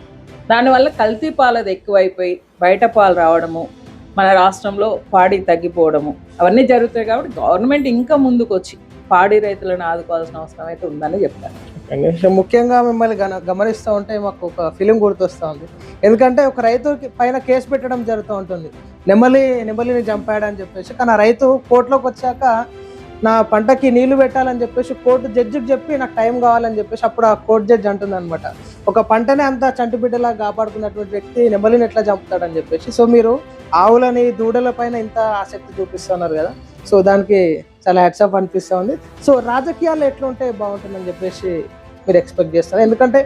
దానివల్ల కల్తీ పాలది ఎక్కువైపోయి బయట పాలు రావడము, మన రాష్ట్రంలో పాడి తగ్గిపోవడము అవన్నీ జరుగుతాయి. కాబట్టి గవర్నమెంట్ ఇంకా ముందుకు వచ్చి పాడి రైతులను ఆదుకోవాల్సిన అవసరం అయితే ఉందని చెప్తాను. ముఖ్యంగా మిమ్మల్ని గమనిస్తూ ఉంటే మాకు ఒక ఫిలిం గుర్తొస్తూ ఉంది. ఎందుకంటే ఒక రైతుకి పైన కేసు పెట్టడం జరుగుతూ ఉంటుంది, నెమలిని చంపాడని చెప్పేసి. కానీ ఆ రైతు కోర్టులోకి వచ్చాక నా పంటకి నీళ్లు పెట్టాలని చెప్పేసి కోర్టు జడ్జికి చెప్పి నాకు టైం కావాలని చెప్పేసి అప్పుడు ఆ కోర్టు జడ్జి అంటుంది అనమాట, ఒక పంటనే అంతా చంటి బిడ్డలా కాపాడుకున్నటువంటి వ్యక్తి నెమలిని ఎట్లా చంపుతాడని చెప్పేసి. సో మీరు ఆవులని దూడల పైన ఇంత ఆసక్తి చూపిస్తున్నారు కదా, సో దానికి చాలా హ్యాట్స్ ఆఫ్ అనిపిస్తూ ఉంది. సో రాజకీయాలు ఎట్లుంటే బాగుంటుందని చెప్పేసి మీరు ఎక్స్పెక్ట్ చేస్తారు? ఎందుకంటే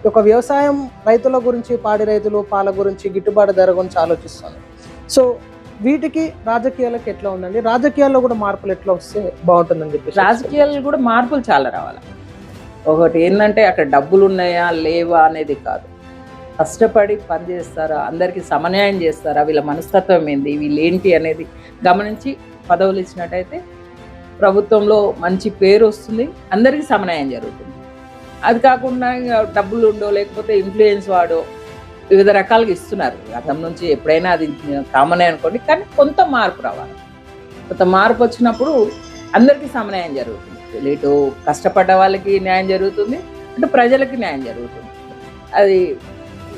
ఒక వ్యవసాయం రైతుల గురించి, పాడి రైతులు పాల గురించి, గిట్టుబాటు ధర గురించి ఆలోచిస్తాను. సో వీటికి రాజకీయాలకు ఎట్లా ఉందండి? రాజకీయాల్లో కూడా మార్పులు ఎట్లా వస్తే బాగుంటుందని చెప్పి? రాజకీయాల్లో కూడా మార్పులు చాలా రావాలి. ఒకటి ఏంటంటే అక్కడ డబ్బులు ఉన్నాయా లేవా అనేది కాదు, కష్టపడి పని చేస్తారా, అందరికీ సమన్యాయం చేస్తారా, వీళ్ళ మనస్తత్వం ఏంది, వీళ్ళు ఏంటి అనేది గమనించి పదవులు ఇచ్చినట్టయితే ప్రభుత్వంలో మంచి పేరు వస్తుంది, అందరికీ సమన్యాయం జరుగుతుంది. అది కాకుండా డబ్బులు ఉండో లేకపోతే ఇన్ఫ్లుయెన్స్ వాడో వివిధ రకాలుగా ఇస్తున్నారు. గతం నుంచి ఎప్పుడైనా అది కామనే అనుకోండి, కానీ కొంత మార్పు రావాలి. కొంత మార్పు వచ్చినప్పుడు అందరికీ సమన్యాయం జరుగుతుంది. ఇటు కష్టపడ్డ వాళ్ళకి న్యాయం జరుగుతుంది, అంటే ప్రజలకి న్యాయం జరుగుతుంది. అది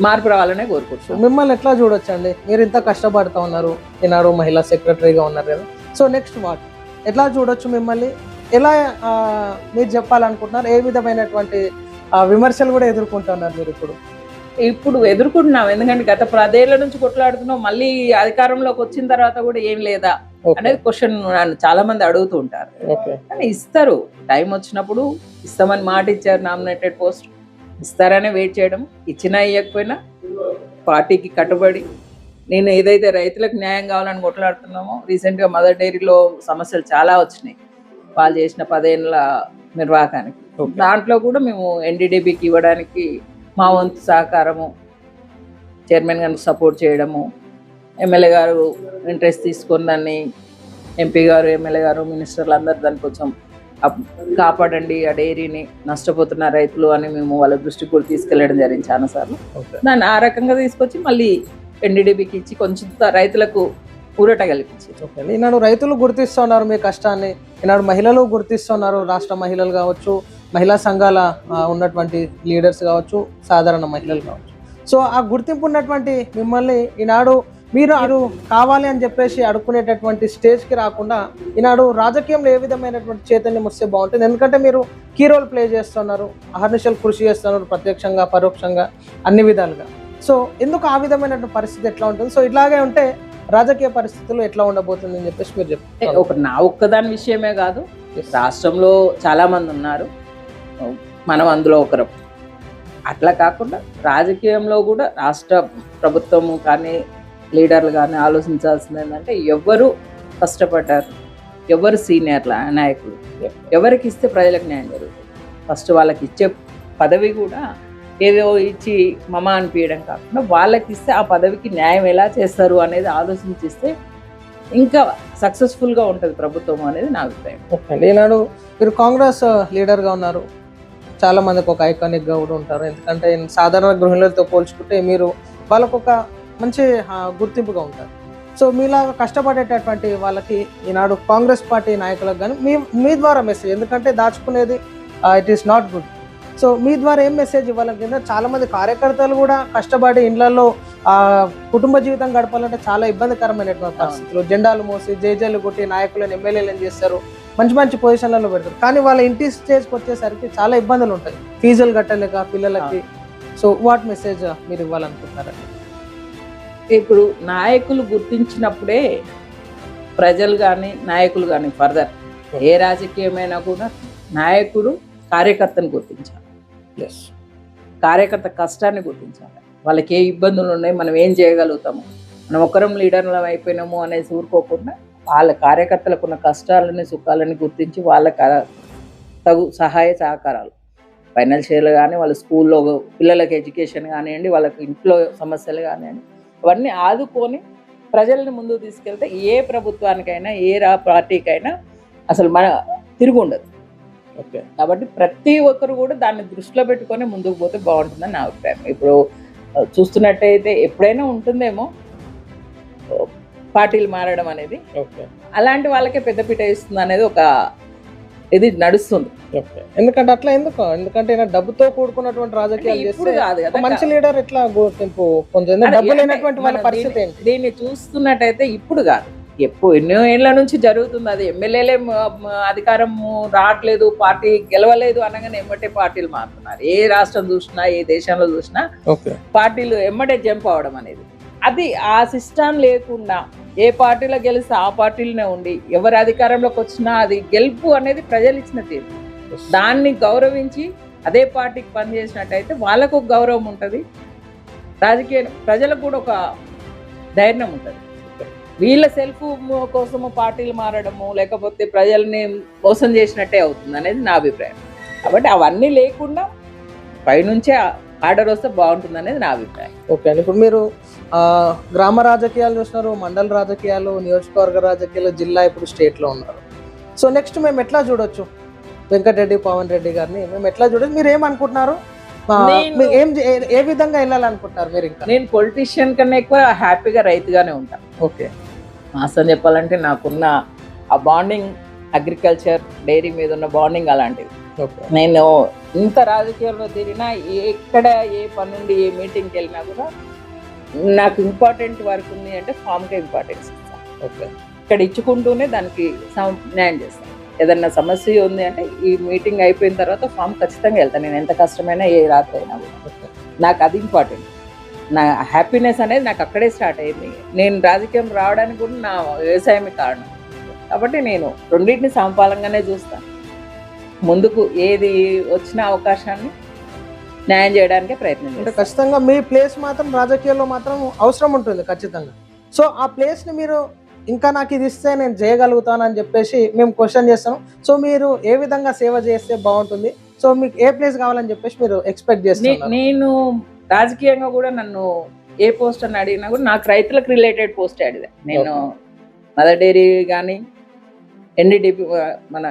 మార్పు రావాలనే కోరుకుంటున్నాం. మిమ్మల్ని ఎట్లా చూడొచ్చండి? మీరు ఇంత కష్టపడుతూ ఉన్నారు, ఈనాడు మహిళా సెక్రటరీగా ఉన్నారు కదా. సో నెక్స్ట్ వాట్ ఎట్లా చూడొచ్చు మిమ్మల్ని? ఎలా మీరు చెప్పాలనుకుంటున్నారు? ఏ విధమైనటువంటి విమర్శలు కూడా ఎదుర్కొంటున్నారు మీరు ఇప్పుడు ఎదుర్కొంటున్నాం? ఎందుకంటే గత 10 ఏళ్ల నుంచి కొట్లాడుతున్నాం, మళ్ళీ అధికారంలోకి వచ్చిన తర్వాత కూడా ఏం లేదా అనేది క్వశ్చన్ చాలా మంది అడుగుతూ ఉంటారు. కానీ ఇస్తారు, టైం వచ్చినప్పుడు ఇస్తామని మాట ఇచ్చారు. నామినేటెడ్ పోస్ట్ ఇస్తారనే వెయిట్ చేయడం, ఇచ్చినా ఇవ్వకపోయినా పార్టీకి కట్టుబడి నేను ఏదైతే రైతులకు న్యాయం కావాలని కొట్లాడుతున్నామో, రీసెంట్గా మదర్ డైరీలో సమస్యలు చాలా వచ్చినాయి వాళ్ళు చేసిన 10 ఏళ్ళ నిర్వాహకానికి. దాంట్లో కూడా మేము ఎన్డీడీబీకి ఇవ్వడానికి మా వంతు సహకారము, చైర్మన్ గారికి సపోర్ట్ చేయడము, ఎమ్మెల్యే గారు ఇంట్రెస్ట్ తీసుకొని దాన్ని ఎంపీ గారు, ఎమ్మెల్యే గారు, మినిస్టర్లు అందరూ దాన్ని కొంచెం కాపాడండి ఆ డైరీని, నష్టపోతున్న రైతులు అని మేము వాళ్ళ దృష్టికి కూడా తీసుకెళ్ళడం జరిగింది చాలాసార్లు. దాన్ని ఆ రకంగా తీసుకొచ్చి మళ్ళీ ఎన్డీడీబీకి ఇచ్చి కొంచెం రైతులకు ఊరట కల్పించి. ఈనాడు రైతులు గుర్తిస్తున్నారు మీ కష్టాన్ని, ఈనాడు మహిళలు గుర్తిస్తున్నారు, రాష్ట్ర మహిళలు కావచ్చు, మహిళా సంఘాల ఉన్నటువంటి లీడర్స్ కావచ్చు, సాధారణ మహిళలు కావచ్చు. సో ఆ గుర్తింపు ఉన్నటువంటి మిమ్మల్ని ఈనాడు మీరు కావాలి అని చెప్పేసి అడుక్కునేటటువంటి స్టేజ్కి రాకుండా ఈనాడు రాజకీయంలో ఏ విధమైనటువంటి చైతన్యం వస్తే బాగుంటుంది? ఎందుకంటే మీరు కీ రోల్ ప్లే చేస్తున్నారు, అహర్నిశలు కృషి చేస్తున్నారు, ప్రత్యక్షంగా పరోక్షంగా అన్ని విధాలుగా. సో ఎందుకు ఆ విధమైనటువంటి పరిస్థితి ఎట్లా ఉంటుంది? సో ఇలాగే ఉంటే రాజకీయ పరిస్థితులు ఎట్లా ఉండబోతుంది అని చెప్పేసి మీరు చెప్తారు. నా ఒక్కదాని విషయమే కాదు, రాష్ట్రంలో చాలా మంది ఉన్నారు, మనం అందులో ఒకరు. అట్లా కాకుండా రాజకీయంలో కూడా రాష్ట్ర ప్రభుత్వము కానీ లీడర్లు కానీ ఆలోచించాల్సింది ఏంటంటే, ఎవరు కష్టపడ్డారు, ఎవరు సీనియర్ల నాయకులు, ఎవరికి ఇస్తే ప్రజలకు న్యాయం జరుగుతుంది. ఫస్ట్ వాళ్ళకి ఇచ్చే పదవి కూడా ఏదో ఇచ్చి మమ అనిపించడం కాకుండా వాళ్ళకి ఇస్తే ఆ పదవికి న్యాయం ఎలా చేస్తారు అనేది ఆలోచించిస్తే ఇంకా సక్సెస్ఫుల్గా ఉంటుంది ప్రభుత్వం అనేది నా అభిప్రాయం. ఓకే, ఈనాడు మీరు కాంగ్రెస్ లీడర్గా ఉన్నారు, చాలా మందికి ఒక ఐకానిక్గా కూడా ఉంటారు. ఎందుకంటే సాధారణ గృహిణులతో పోల్చుకుంటే మీరు వాళ్ళకు ఒక మంచి గుర్తింపుగా ఉంటారు. సో మీలాగా కష్టపడేటటువంటి వాళ్ళకి ఈనాడు కాంగ్రెస్ పార్టీ నాయకులకు కానీ మీ ద్వారా మెసేజ్, ఎందుకంటే దాచుకునేది it is not good. So మీ ద్వారా ఏం మెసేజ్ ఇవ్వాలంటే, చాలా మంది కార్యకర్తలు కూడా కష్టపడి ఇళ్లలో కుటుంబ జీవితం గడపాలంటే చాలా ఇబ్బందికరమైనటువంటి పరిస్థితులు, జెండాలు మోసి జైలు కొట్టి నాయకులను ఎమ్మెల్యేలను చేస్తారు, మంచి మంచి పొజిషన్లలో పెడతారు. కానీ వాళ్ళ ఇంటి స్టేజ్కి వచ్చేసరికి చాలా ఇబ్బందులు ఉంటాయి, ఫీజులు కట్టలేక పిల్లలకి. సో వాట్ మెసేజ్ మీరు ఇవ్వాలనుకుంటున్నారండి? ఇప్పుడు నాయకులు గుర్తించినప్పుడే ప్రజలు కానీ నాయకులు కానీ ఫర్దర్ ఏ రాజకీయమైనా కూడా నాయకుడు కార్యకర్తను గుర్తించాలి, కార్యకర్త కష్టాన్ని గుర్తించాలి, వాళ్ళకి ఏ ఇబ్బందులు ఉన్నాయి, మనం ఏం చేయగలుగుతాము, మనం ఒకరం లీడర్లు అయిపోయినాము అనేసి ఊరుకోకుండా వాళ్ళ కార్యకర్తలకు ఉన్న కష్టాలని సుఖాలని గుర్తించి వాళ్ళకి తగు సహాయ సహకారాలు, ఫైనాన్షియల్ కానీ, వాళ్ళ స్కూల్లో పిల్లలకి ఎడ్యుకేషన్ కానివ్వండి, వాళ్ళకి ఇంట్లో సమస్యలు కానివ్వండి, అవన్నీ ఆదుకొని ప్రజల్ని ముందుకు తీసుకెళ్తే ఏ ప్రభుత్వానికైనా ఏ పార్టీకైనా అసలు మన తిరుగు ఉండదు. ఓకే, కాబట్టి ప్రతి ఒక్కరు కూడా దాన్ని దృష్టిలో పెట్టుకొని ముందుకు పోతే బాగుంటుందని నా అభిప్రాయం. ఇప్పుడు చూస్తున్నట్టయితే ఎప్పుడైనా ఉంటుందేమో పార్టీలు మారడం అనేది, అలాంటి వాళ్ళకే పెద్దపీట ఇస్తుంది అనేది ఒక ఇది నడుస్తుంది. ఎందుకంటే అట్లా ఎందుకంటే డబ్బుతో కూడుకున్నటువంటి రాజకీయాలు ఇప్పుడు కాదు కదా, మంచి లీడర్ ఎట్లా గుర్తింపు పొందుతుంది? డబ్బు లేనటువంటి వాళ్ళ పరిస్థితి ఏంటి? దీన్ని చూస్తున్నట్టయితే ఇప్పుడు కాదు, ఎన్నో ఏళ్ల నుంచి జరుగుతుంది. అది ఎమ్మెల్యేలే అధికారం రావట్లేదు, పార్టీ గెలవలేదు అనగానే ఎమ్మటే పార్టీలు మారుతున్నారు. ఏ రాష్ట్రం చూసినా, ఏ దేశంలో చూసినా పార్టీలు ఎమ్మటే జంప్ అవడం అనేది, అది ఆ సిస్టమ్ లేకుండా ఏ పార్టీలో గెలిస్తే ఆ పార్టీలోనే ఉండి ఎవరు అధికారంలోకి వచ్చినా అది గెలుపు అనేది ప్రజలు ఇచ్చిన తీర్పు. దాన్ని గౌరవించి అదే పార్టీకి పనిచేసినట్టయితే వాళ్ళకు ఒక గౌరవం ఉంటుంది, రాజకీయ ప్రజలకు కూడా ఒక ధైర్యం ఉంటుంది. వీళ్ళ సెల్ఫ్ కోసము పార్టీలు మారడము లేకపోతే ప్రజల్ని మోసం చేసినట్టే అవుతుంది అనేది నా అభిప్రాయం. కాబట్టి అవన్నీ లేకుండా పైనుంచే ఆర్డర్ వస్తే బాగుంటుంది అనేది నా అభిప్రాయం. ఓకే అండి, ఇప్పుడు మీరు గ్రామ రాజకీయాలు చూస్తున్నారు, మండల రాజకీయాలు, నియోజకవర్గ రాజకీయాలు, జిల్లా, ఇప్పుడు స్టేట్లో ఉన్నారు. సో నెక్స్ట్ మేము ఎట్లా చూడొచ్చు వెంకటరెడ్డి, పవన్ రెడ్డి గారిని మేము ఎట్లా చూడొచ్చు? మీరు ఏమనుకుంటున్నారు? నేను- ఏ విధంగా వెళ్ళాలనుకుంటారు మీరు ఇంకా? నేను పొలిటీషియన్ కన్నా ఎక్కువ హ్యాపీగా రైతుగానే ఉంటాను. ఓకే. వాస్తవం చెప్పాలంటే నాకున్న ఆ బాండింగ్ అగ్రికల్చర్ డైరీ మీద ఉన్న బాండింగ్ అలాంటిది. ఓకే. నేను ఇంత రాజకీయాల్లో తిరిగినా ఎక్కడ ఏ పని నుండి ఏ మీటింగ్కి వెళ్ళినా కూడా నాకు ఇంపార్టెంట్ వర్క్ ఉంది అంటే ఫామ్కే ఇంపార్టెన్స్ ఇస్తాను. ఓకే. ఇక్కడ ఇచ్చుకుంటూనే దానికి న్యాయం చేస్తాను. ఏదన్నా సమస్య ఉంది అంటే ఈ మీటింగ్ అయిపోయిన తర్వాత ఫామ్ ఖచ్చితంగా వెళ్తాను. నేను ఎంత కష్టమైనా ఏ రాత్రి అయినా కూడా నాకు అది ఇంపార్టెంట్. నా హ్యాపీనెస్ అనేది నాకు అక్కడే స్టార్ట్ అయింది. నేను రాజకీయం రావడానికి కూడా నా వ్యవసాయమే కారణం. కాబట్టి నేను రెండింటిని సమపాలంగానే చూస్తాను. ముందుకు ఏది వచ్చిన అవకాశాన్ని న్యాయం చేయడానికే ప్రయత్నం అంటే చేస్తాను. ఖచ్చితంగా మీ ప్లేస్ మాత్రం రాజకీయాల్లో మాత్రం అవసరం ఉంటుంది ఖచ్చితంగా. సో ఆ ప్లేస్ని మీరు ఇంకా నాకు ఇది ఇస్తే నేను చేయగలుగుతాను అని చెప్పేసి మేము క్వశ్చన్ చేస్తాం. సో మీరు ఏ విధంగా సేవ చేస్తే బాగుంటుంది, సో మీకు ఏ ప్లేస్ కావాలని చెప్పేసి మీరు ఎక్స్పెక్ట్ చేస్తున్నారు? నేను రాజకీయంగా కూడా నన్ను ఏ పోస్ట్ అని అడిగినా కూడా నాకు రైతులకు రిలేటెడ్ పోస్ట్ అడిగా. నేను మదర్ డైరీ కానీ ఎన్డీడీపీ మన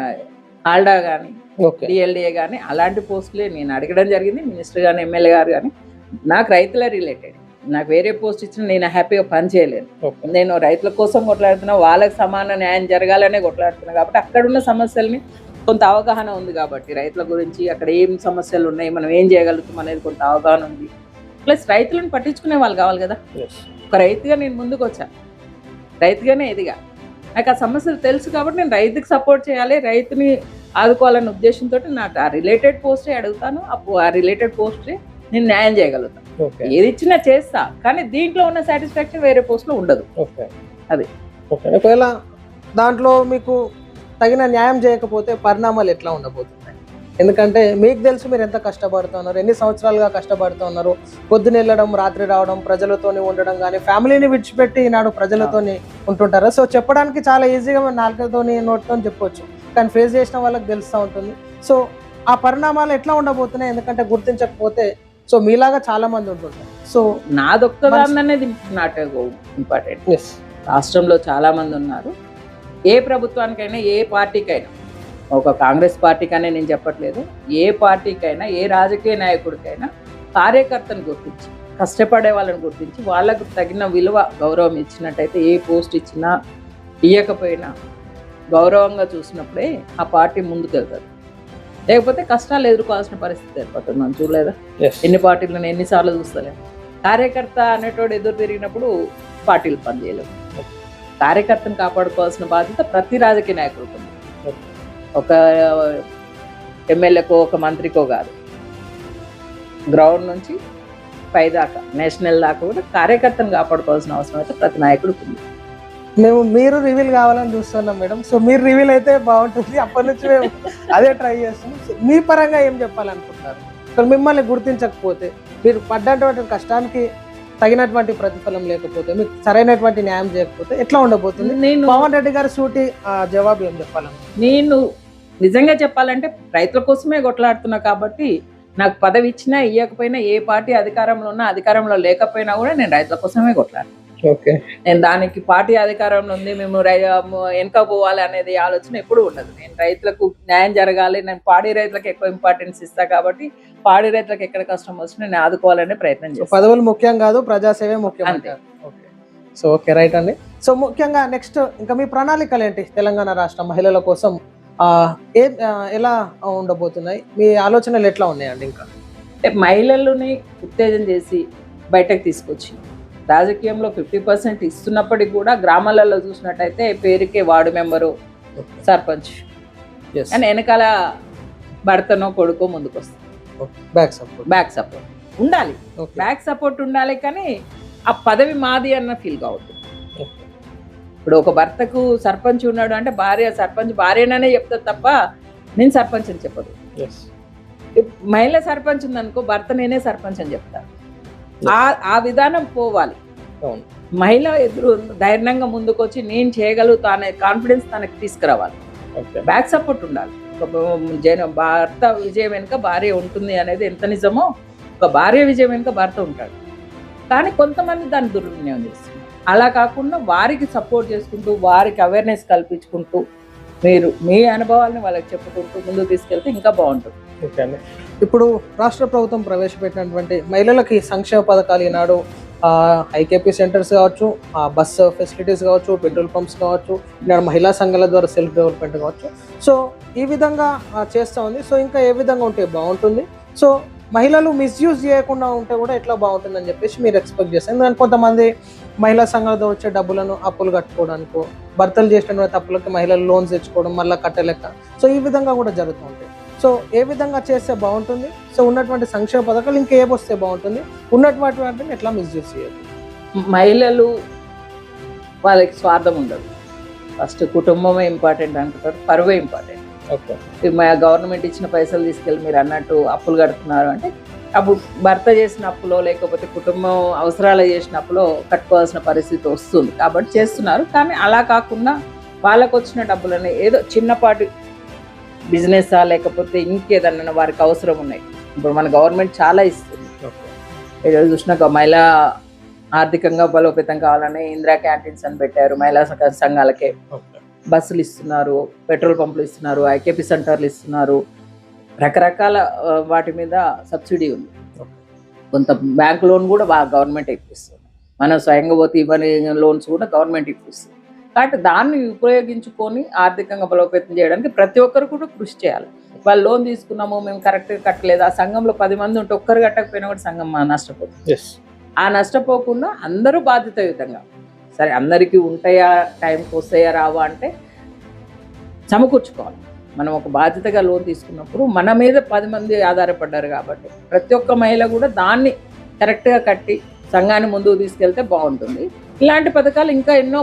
ఆల్డా కానీ ఓకే. డిఎల్డిఏ కానీ అలాంటి పోస్టులే నేను అడగడం జరిగింది. మినిస్టర్ కానీ ఎమ్మెల్యే గారు కానీ నాకు రైతుల రిలేటెడ్. నాకు వేరే పోస్ట్ ఇచ్చిన నేను హ్యాపీగా పని చేయలేను. నేను రైతుల కోసం కొట్లాడుతున్నా, వాళ్ళకి సమాన న్యాయం జరగాలనే కొట్లాడుతున్నా. కాబట్టి అక్కడున్న సమస్యల్ని కొంత అవగాహన ఉంది కాబట్టి రైతుల గురించి అక్కడ ఏం సమస్యలు ఉన్నాయి, మనం ఏం చేయగలుగుతాం అనేది కొంత అవగాహన ఉంది. ప్లస్ రైతులను పట్టించుకునే వాళ్ళు కావాలి కదా. ఒక రైతుగా నేను ముందుకు వచ్చాను, రైతుగానే ఎదిగా. నాకు ఆ సమస్యలు తెలుసు కాబట్టి నేను రైతుకి సపోర్ట్ చేయాలి, రైతుని ఆదుకోవాలన్న ఉద్దేశంతో నాకు ఆ రిలేటెడ్ పోస్టే అడుగుతాను. ఆ రిలేటెడ్ పోస్టే నేను న్యాయం చేయగలుగుతాను. ఏది ఇచ్చినా చేస్తా, కానీ దీంట్లో ఉన్న సాటిస్ఫాక్షన్ వేరే పోస్ట్లో ఉండదు. అది ఒకవేళ దాంట్లో మీకు తగిన న్యాయం చేయకపోతే పరిణామాలు ఎట్లా ఉండబోతున్నాయి? ఎందుకంటే మీకు తెలుసు మీరు ఎంత కష్టపడుతున్నారు, ఎన్ని సంవత్సరాలుగా కష్టపడుతున్నారు. పొద్దున వెళ్ళడం, రాత్రి రావడం, ప్రజలతోని ఉండడం కానీ, ఫ్యామిలీని విడిచిపెట్టి ఈనాడు ప్రజలతోని ఉంటుంటారు. సో చెప్పడానికి చాలా ఈజీగా నాలుకతోని నోటితో చెప్పొచ్చు, కానీ ఫేస్ చేసిన వాళ్ళకి తెలుస్తూ ఉంటుంది. సో ఆ పరిణామాలు ఎట్లా ఉండబోతున్నాయి? ఎందుకంటే గుర్తించకపోతే సో మీలాగా చాలా మంది ఉంటుంటారు. సో నాదొక్కదాన్ని అనేది నాట్ ఇంపార్టెంట్. రాష్ట్రంలో చాలా మంది ఉన్నారు. ఏ ప్రభుత్వానికైనా, ఏ పార్టీకైనా, ఒక కాంగ్రెస్ పార్టీకైనా నేను చెప్పట్లేదు, ఏ పార్టీకైనా, ఏ రాజకీయ నాయకుడికైనా కార్యకర్తను గుర్తించి, కష్టపడే వాళ్ళని గుర్తించి, వాళ్ళకు తగిన విలువ, గౌరవం ఇచ్చినట్టయితే ఏ పోస్ట్ ఇచ్చినా ఇవ్వకపోయినా గౌరవంగా చూసినప్పుడే ఆ పార్టీ ముందుకు వెళ్తుంది. లేకపోతే కష్టాలు ఎదుర్కోవాల్సిన పరిస్థితి ఏర్పడుతుంది. మనం చూడలేదా ఎన్ని పార్టీలను ఎన్నిసార్లు చూస్తలేము. కార్యకర్త అనేటోడు ఎదురు తిరిగినప్పుడు పార్టీలు పనిచేయలేవు. కార్యకర్తను కాపాడుకోవాల్సిన బాధ్యత ప్రతి రాజకీయ నాయకుడికి ఉంది. ఒక ఎమ్మెల్యేకో ఒక మంత్రికో కాదు, గ్రౌండ్ నుంచి పై దాకా, నేషనల్ దాకా కూడా కార్యకర్తను కాపాడుకోవాల్సిన అవసరం అయితే ప్రతి నాయకుడికి ఉంది. మీరు రివీల్ కావాలని చూస్తున్నాం మేడం. సో మీరు రివీల్ అయితే బాగుంటుంది. అప్పటి నుంచి మేము అదే ట్రై చేస్తున్నాం. సో మీ పరంగా ఏం చెప్పాలనుకుంటున్నారు? సో మిమ్మల్ని గుర్తించకపోతే, మీరు పడ్డటువంటి కష్టానికి తగినటువంటి ప్రతిఫలం లేకపోతే, మీకు సరైనటువంటి న్యాయం చేయకపోతే ఎట్లా ఉండబోతుంది? నేను పవన్ రెడ్డి గారి సూటి జవాబు ఏం చెప్పాలనుకుంటున్నారు? నేను నిజంగా చెప్పాలంటే రైతుల కోసమే కొట్లాడుతున్నా కాబట్టి నాకు పదవి ఇచ్చినా ఇవ్వకపోయినా, ఏ పార్టీ అధికారంలో ఉన్నా అధికారంలో లేకపోయినా కూడా నేను రైతుల కోసమే కొట్లాడుతాను. ఓకే. నేను దానికి పార్టీ అధికారంలో ఉంది మేము వెనక పోవాలి అనేది ఆలోచన ఎప్పుడు ఉండదు. నేను రైతులకు న్యాయం జరగాలి, నేను పాడి రైతులకు ఎక్కువ ఇంపార్టెన్స్ ఇస్తా కాబట్టి పాడి రైతులకు ఎక్కడ కష్టం వచ్చినా నేను ఆదుకోవాలనే ప్రయత్నం చేస్తాను. పదవులు ముఖ్యం కాదు, ప్రజాసేవే ముఖ్యం. అంతే. సో ఓకే, రైట్ అండి. సో ముఖ్యంగా నెక్స్ట్ ఇంకా మీ ప్రణాళికలు ఏంటి తెలంగాణ రాష్ట్ర మహిళల కోసం? ఎలా ఉండబోతున్నాయి? మీ ఆలోచనలు ఎట్లా ఉన్నాయండి? ఇంకా మహిళలని ఉత్తేజం చేసి బయటకు తీసుకొచ్చి రాజకీయంలో 50% ఇస్తున్నప్పటికీ కూడా గ్రామాలలో చూసినట్టయితే పేరుకే వార్డు మెంబరు, సర్పంచ్ అని వెనకాల భర్తనో కొడుకో ముందుకు వస్తుంది. బ్యాక్ సపోర్ట్ ఉండాలి, బ్యాక్ సపోర్ట్ ఉండాలి, కానీ ఆ పదవి మాది అన్న ఫీల్ కావద్దు. ఇప్పుడు ఒక భర్తకు సర్పంచ్ ఉన్నాడు అంటే భార్య సర్పంచ్ భార్యననే చెప్తుంది తప్ప నేను సర్పంచ్ అని చెప్పదు. మహిళ సర్పంచ్ ఉందనుకో భర్త నేనే సర్పంచ్ అని చెప్తాను. ఆ విధానం పోవాలి. మహిళ ఎదురు ధైర్యంగా ముందుకు వచ్చి నేను చేయగలుగుతా అనే కాన్ఫిడెన్స్ తనకి తీసుకురావాలి. బ్యాక్ సపోర్ట్ ఉండాలి. భర్త విజయం వెనుక భార్య ఉంటుంది అనేది ఎంత నిజమో, ఒక భార్య విజయం వెనుక భర్త ఉంటాడు. కానీ కొంతమంది దాన్ని దుర్వినియోగం చేస్తున్నారు. అలా కాకుండా వారికి సపోర్ట్ చేసుకుంటూ, వారికి అవేర్నెస్ కల్పించుకుంటూ, మీరు మీ అనుభవాలను వాళ్ళకి చెప్పుకుంటూ ముందుకు తీసుకెళ్తే ఇంకా బాగుంటుంది. ఓకే అండి. ఇప్పుడు రాష్ట్ర ప్రభుత్వం ప్రవేశపెట్టినటువంటి మహిళలకి సంక్షేమ పథకాలు ఈనాడు ఐకేపీ సెంటర్స్ కావచ్చు, బస్ ఫెసిలిటీస్ కావచ్చు, పెట్రోల్ పంప్స్ కావచ్చు, ఈనాడు మహిళా సంఘాల ద్వారా సెల్ఫ్ డెవలప్మెంట్ కావచ్చు. సో ఈ విధంగా చేస్తూ ఉంది. సో ఇంకా ఏ విధంగా ఉంటే బాగుంటుంది, సో మహిళలు మిస్యూజ్ చేయకుండా ఉంటే కూడా ఎట్లా బాగుంటుందని చెప్పేసి మీరు ఎక్స్పెక్ట్ చేస్తారు? ఎందుకంటే కొంతమంది మహిళా సంఘాలతో వచ్చే డబ్బులను అప్పులు కట్టుకోవడానికో, భర్తలు చేసిన తప్పులకి మహిళలు లోన్స్ తెచ్చుకోవడం మళ్ళీ కట్టలేక, సో ఈ విధంగా కూడా జరుగుతూ ఉంటాయి. సో ఏ విధంగా చేస్తే బాగుంటుంది, సో ఉన్నటువంటి సంక్షేమ పథకాలు ఇంకా ఏమొస్తే బాగుంటుంది, ఉన్నటువంటి వాటిని ఎట్లా మిస్యూజ్ చేయదు? మహిళలు వాళ్ళకి స్వార్థం ఉండదు. ఫస్ట్ కుటుంబమే ఇంపార్టెంట్ అనుకుంటారు, పరువే ఇంపార్టెంట్. ఓకే, మా గవర్నమెంట్ ఇచ్చిన పైసలు తీసుకెళ్ళి మీరు అన్నట్టు అప్పులు కడుతున్నారు అంటే, అప్పుడు భర్త చేసిన అప్పులో లేకపోతే కుటుంబం అవసరాలు చేసిన అప్పులో కట్టుకోవాల్సిన పరిస్థితి వస్తుంది కాబట్టి చేస్తున్నారు. కానీ అలా కాకుండా వాళ్ళకు వచ్చిన డబ్బులని ఏదో చిన్నపాటి బిజినెసా లేకపోతే ఇంకేదన్నా వారికి అవసరం ఉన్నాయి. ఇప్పుడు మన గవర్నమెంట్ చాలా ఇస్తుంది. ఈరోజు చూసినాక మహిళా ఆర్థికంగా బలోపేతం కావాలని ఇందిరా క్యాంటీన్స్ అని పెట్టారు. మహిళా సంఘాలకే బస్సులు ఇస్తున్నారు, పెట్రోల్ పంపులు ఇస్తున్నారు, ఐకేపీ సెంటర్లు ఇస్తున్నారు. రకరకాల వాటి మీద సబ్సిడీ ఉంది. కొంత బ్యాంక్ లోన్ కూడా గవర్నమెంట్ ఇప్పిస్తుంది. మనం స్వయంగా పోతే ఇవ్వని లోన్స్ కూడా గవర్నమెంట్ ఇప్పిస్తుంది. కాబట్టి దాన్ని ఉపయోగించుకొని ఆర్థికంగా బలోపేతం చేయడానికి ప్రతి ఒక్కరు కూడా కృషి చేయాలి. వాళ్ళు లోన్ తీసుకున్నాము, మేము కరెక్ట్గా కట్టలేదు, ఆ సంఘంలో 10 మంది ఉంటే ఒక్కరు కట్టకపోయినా కూడా సంఘం నష్టపోతుంది. ఆ నష్టపోకుండా అందరూ బాధ్యతాయుతంగా, సరే అందరికీ ఉంటాయా, టైంకి వస్తాయా రావా అంటే సమకూర్చుకోవాలి. మనం ఒక బాధ్యతగా లోన్ తీసుకున్నప్పుడు మన మీద 10 మంది ఆధారపడ్డారు కాబట్టి ప్రతి ఒక్క మహిళ కూడా దాన్ని కరెక్ట్గా కట్టి సంఘాన్ని ముందుకు తీసుకెళ్తే బాగుంటుంది. ఇలాంటి పథకాలు ఇంకా ఎన్నో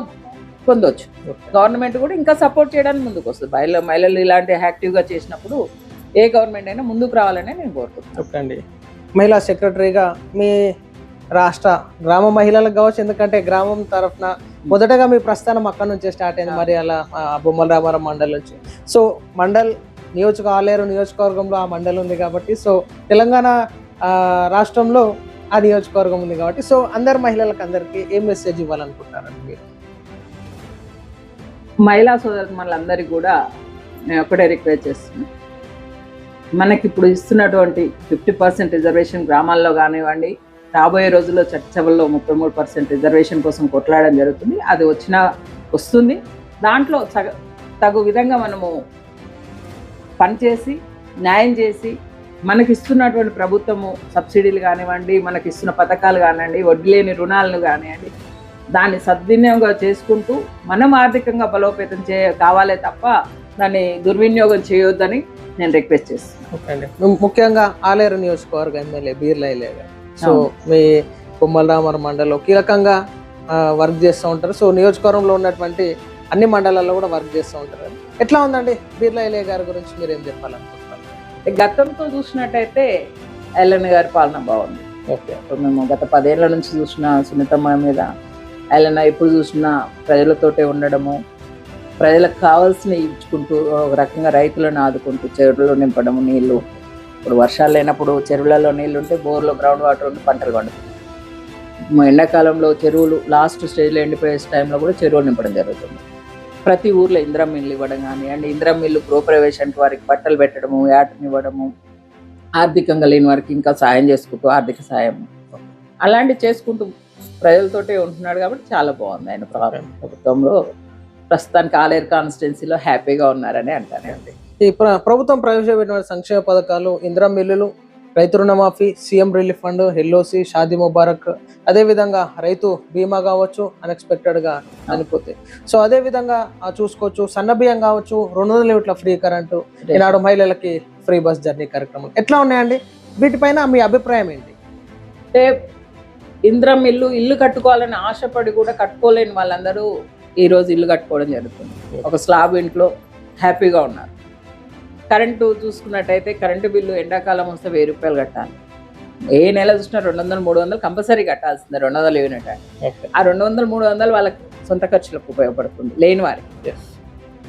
పొందొచ్చు. గవర్నమెంట్ కూడా ఇంకా సపోర్ట్ చేయడానికి ముందుకు వస్తుంది. మహిళలు ఇలాంటి యాక్టివ్గా చేసినప్పుడు ఏ గవర్నమెంట్ అయినా ముందుకు రావాలని నేను కోరుకుంటున్నాను. చెప్పండి, మహిళా సెక్రటరీగా మీ రాష్ట్ర గ్రామ మహిళలకు కావచ్చు, ఎందుకంటే గ్రామం తరఫున మొదటగా మీ ప్రస్థానం అక్కడ నుంచే స్టార్ట్ అయింది, మరి అలా బొమ్మల రామారం మండల్ నుంచి. సో మండల్ ఆలేరు నియోజకవర్గంలో ఆ మండల్ ఉంది కాబట్టి, సో తెలంగాణ రాష్ట్రంలో ఆ నియోజకవర్గం ఉంది కాబట్టి, సో అందరు మహిళలకు అందరికీ ఏం మెసేజ్ ఇవ్వాలనుకుంటారండి మీరు? మహిళా సోదరులందరికీ కూడా నేను ఒకటే రిక్వెస్ట్ చేస్తున్నాను. మనకి ఇప్పుడు ఇస్తున్నటువంటి 50% రిజర్వేషన్ గ్రామాల్లో కానివ్వండి, రాబోయే రోజుల్లో చట్టసభల్లో 33% రిజర్వేషన్ కోసం కొట్లాడడం జరుగుతుంది. అది వస్తుంది. దాంట్లో తగు విధంగా మనము పనిచేసి న్యాయం చేసి మనకి ఇస్తున్నటువంటి ప్రభుత్వము సబ్సిడీలు కానివ్వండి, మనకి ఇస్తున్న పథకాలు కానివ్వండి, వడ్డీ లేని రుణాలను కానివ్వండి, దాన్ని సద్వినియోగం చేసుకుంటూ మనం ఆర్థికంగా బలోపేతం కావాలే తప్ప దాన్ని దుర్వినియోగం చేయొద్దని నేను రిక్వెస్ట్ చేస్తున్నాను. ఓకే అండి, ముఖ్యంగా ఆలేరు నియోజకవర్గ ఎమ్మెల్యే బీర్లైలే గారు, సో మీ బొమ్మల రామారం మండలంలో కీలకంగా వర్క్ చేస్తూ ఉంటారు. సో నియోజకవర్గంలో ఉన్నటువంటి అన్ని మండలాల్లో కూడా వర్క్ చేస్తూ ఉంటారు. ఎట్లా ఉందండి బీర్లైలే గారి గురించి మీరు ఏం చెప్పాలనుకుంటున్నారు? గతంతో చూసినట్టయితే ఎల్లన్న గారి పాలన బాగుంది. ఓకే, మేము గత 10 ఏళ్ల నుంచి చూసిన సునీతమ్మ మీద ఎల్లన్న ఎప్పుడు చూసినా ప్రజలతోటే ఉండడము, ప్రజలకు కావాల్సినవి ఇచ్చుకుంటూ ఒక రకంగా రైతులను ఆదుకుంటూ చెరువులు నింపడము, నీళ్లు ఇప్పుడు వర్షాలు లేనప్పుడు చెరువులలో నీళ్ళు ఉంటే బోర్లో గ్రౌండ్ వాటర్ ఉండి పంటలు పండుతుంది. ఎండాకాలంలో చెరువులు లాస్ట్ స్టేజ్లో ఎండిపోయే టైంలో కూడా చెరువులు నింపడం జరుగుతుంది. ప్రతి ఊర్లో ఇందిరా మిల్లు ఇవ్వడం కానివ్వండి, ఇందిరా మిల్లు గృహప్రవేశానికి వారికి బట్టలు పెట్టడము, యాటని ఇవ్వడము, ఆర్థికంగా లేని వారికి ఇంకా సాయం చేసుకుంటూ ఆర్థిక సాయం అలాంటివి చేసుకుంటూ ప్రజలతోటే ఉంటున్నాడు కాబట్టి చాలా బాగుంది. ఆయన ప్రభుత్వంలో ప్రస్తుతానికి ఆలేరు కాన్స్టిట్యున్సీలో హ్యాపీగా ఉన్నారని అంటానండి. ఈ ప్రభుత్వం ప్రవేశపెట్టిన సంక్షేమ పథకాలు ఇందిరా మిల్లులు, రైతు రుణమాఫీ, CM relief fund, LOC, Shaadi Mubarak, అదేవిధంగా రైతు బీమా కావచ్చు, అన్ఎక్స్పెక్టెడ్గా చనిపోతే సో అదేవిధంగా చూసుకోవచ్చు, సన్న బియ్యం కావచ్చు, 200 యూనిట్ల ఫ్రీ కరెంటు, ఈనాడు మహిళలకి ఫ్రీ బస్ జర్నీ కార్యక్రమం ఎట్లా ఉన్నాయండి? వీటిపైన మీ అభిప్రాయం ఏంటి? అంటే ఇందిరా ఇల్లు కట్టుకోవాలని ఆశపడి కూడా కట్టుకోలేని వాళ్ళందరూ ఈరోజు ఇల్లు కట్టుకోవడం జరుగుతుంది. ఒక స్లాబ్ ఇంట్లో హ్యాపీగా ఉన్నారు. కరెంటు చూసుకున్నట్టయితే కరెంటు బిల్లు ఎండాకాలం వస్తే 1000 రూపాయలు కట్టాలి. ఏ నెల చూసినా 200, 300 కంపల్సరీ కట్టాల్సిందే. 200 యూనిట్ అంటే ఆ 200, 300 వాళ్ళకి సొంత ఖర్చులకు ఉపయోగపడుతుంది లేని వారికి.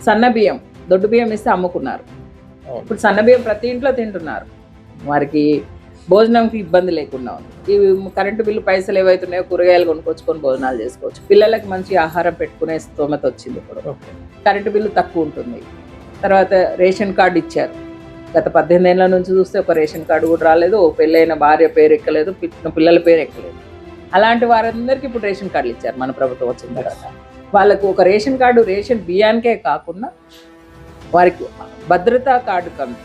సన్న బియ్యం, దొడ్డు బియ్యం ఇస్తే అమ్ముకున్నారు. ఇప్పుడు సన్న బియ్యం ప్రతి ఇంట్లో తింటున్నారు. వారికి భోజనంకి ఇబ్బంది లేకుండా ఉంది. ఈ కరెంటు బిల్లు పైసలు ఏవైతున్నాయో కూరగాయలు కొనుక్కొచ్చుకొని భోజనాలు చేసుకోవచ్చు. పిల్లలకి మంచి ఆహారం పెట్టుకునే స్తోమత వచ్చింది. ఇప్పుడు కరెంటు బిల్లు తక్కువ ఉంటుంది. తర్వాత రేషన్ కార్డు ఇచ్చారు. గత 18 ఏళ్ళ నుంచి చూస్తే ఒక రేషన్ కార్డు కూడా రాలేదు, ఓ పెళ్ళైన భార్య పేరు ఎక్కలేదు, పిల్లల పేరు ఎక్కలేదు. అలాంటి వారందరికీ ఇప్పుడు రేషన్ కార్డులు ఇచ్చారు మన ప్రభుత్వం వచ్చిన తర్వాత. వాళ్ళకు ఒక రేషన్ కార్డు రేషన్ బియ్యానికే కాకుండా వారికి భద్రతా కార్డు కమ్మి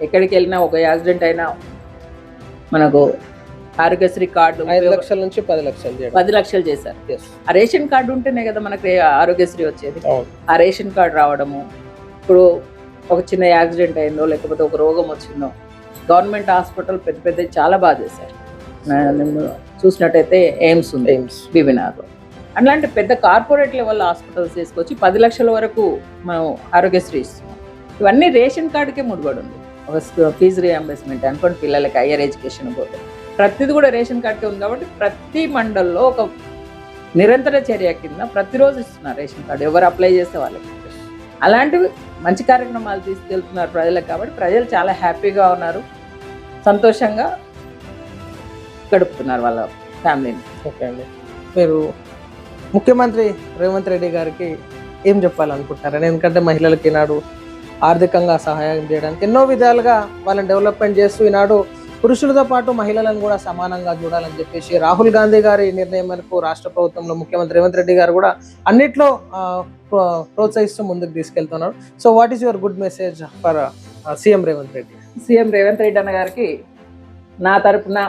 ఎక్కడికి వెళ్ళినా ఒక యాక్సిడెంట్ అయినా మనకు ఆరోగ్యశ్రీ కార్డు 5 లక్షల నుంచి 10 లక్షలు 10 లక్షలు చేశారు. ఆ రేషన్ కార్డు ఉంటేనే కదా మనకి ఆరోగ్యశ్రీ వచ్చేది. ఆ రేషన్ కార్డు రావడము, ఇప్పుడు ఒక చిన్న యాక్సిడెంట్ అయిందో లేకపోతే ఒక రోగం వచ్చిందో గవర్నమెంట్ హాస్పిటల్ పెద్ద పెద్ద చాలా బాగా చేశారు. చూసినట్టయితే ఎయిమ్స్ ఉంది బీబీనగర్లో. అలాంటి పెద్ద కార్పొరేట్ లెవెల్ హాస్పిటల్స్ తీసుకొచ్చి 10 లక్షల వరకు మనం ఆరోగ్యశ్రీ ఇస్తున్నాం. ఇవన్నీ రేషన్ కార్డుకే ముడిపడి ఉంది. ఒక ఫీజు రియంబర్స్మెంట్ అనుకోండి, పిల్లలకి హయ్యర్ ఎడ్యుకేషన్ పోతే ప్రతిది కూడా రేషన్ కార్డుకే ఉంది. కాబట్టి ప్రతి మండల్లో ఒక నిరంతర చర్య కింద ప్రతిరోజు ఇస్తున్నారు రేషన్ కార్డు, ఎవరు అప్లై చేస్తే వాళ్ళకి. అలాంటివి మంచి కార్యక్రమాలు తీసుకెళ్తున్నారు ప్రజలకు. కాబట్టి ప్రజలు చాలా హ్యాపీగా ఉన్నారు, సంతోషంగా గడుపుతున్నారు వాళ్ళ ఫ్యామిలీని. ఓకే అండి, మీరు ముఖ్యమంత్రి రేవంత్ రెడ్డి గారికి ఏం చెప్పాలనుకుంటున్నారని? ఎందుకంటే మహిళలకి ఈనాడు ఆర్థికంగా సహాయం చేయడానికి ఎన్నో విధాలుగా వాళ్ళని డెవలప్మెంట్ చేస్తూ ఈనాడు పురుషులతో పాటు మహిళలను కూడా సమానంగా చూడాలని చెప్పేసి రాహుల్ గాంధీ గారి నిర్ణయం మేరకు రాష్ట్ర ప్రభుత్వంలో ముఖ్యమంత్రి రేవంత్ రెడ్డి గారు కూడా అన్నిట్లో ప్రోత్సహిస్తూ ముందుకు తీసుకెళ్తున్నారు. So what is your good message for CM Revanth Reddy? CM Revanth Reddy అన్న గారికి నా తరపున,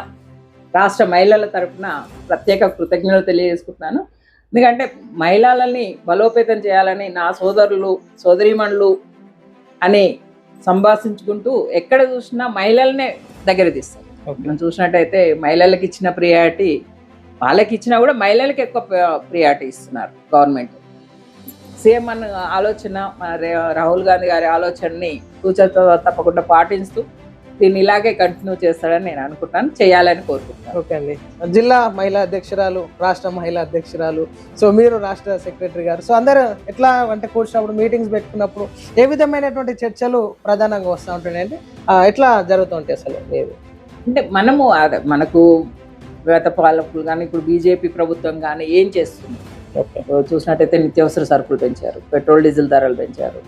రాష్ట్ర మహిళల తరపున ప్రత్యేక కృతజ్ఞతలు తెలియజేసుకుంటున్నాను. ఎందుకంటే మహిళలని బలోపేతం చేయాలని నా సోదరులు సోదరీమణులు అని సంభాషించుకుంటూ ఎక్కడ చూసినా మహిళలనే దగ్గర తీస్తారు. మనం చూసినట్టయితే మహిళలకు ఇచ్చిన ప్రియారిటీ వాళ్ళకి ఇచ్చినా కూడా మహిళలకు ఎక్కువ ప్రియారిటీ ఇస్తున్నారు గవర్నమెంట్. సీఎం అన్న ఆలోచన, రాహుల్ గాంధీ గారి ఆలోచనని సూచనతో తప్పకుండా పాటిస్తూ దీన్ని ఇలాగే కంటిన్యూ చేస్తాడని నేను అనుకుంటాను, చేయాలని కోరుకుంటున్నాను. ఓకే అండి, జిల్లా మహిళా అధ్యక్షురాలు, రాష్ట్ర మహిళా అధ్యక్షురాలు, సో మీరు రాష్ట్ర సెక్రటరీ గారు, సో అందరూ ఎట్లా అంటే కూర్చున్నప్పుడు మీటింగ్స్ పెట్టుకున్నప్పుడు ఏ విధమైనటువంటి చర్చలు ప్రధానంగా వస్తూ ఉంటాయండి? ఎట్లా జరుగుతూ ఉంటాయి అసలు? అంటే మనకు గత పాలకులు కానీ ఇప్పుడు బీజేపీ ప్రభుత్వం కానీ ఏం చేస్తుంది? చూసినట్టయితే నిత్యావసర సరుకులు పెంచారు, పెట్రోల్ డీజిల్ ధరలు పెంచారు,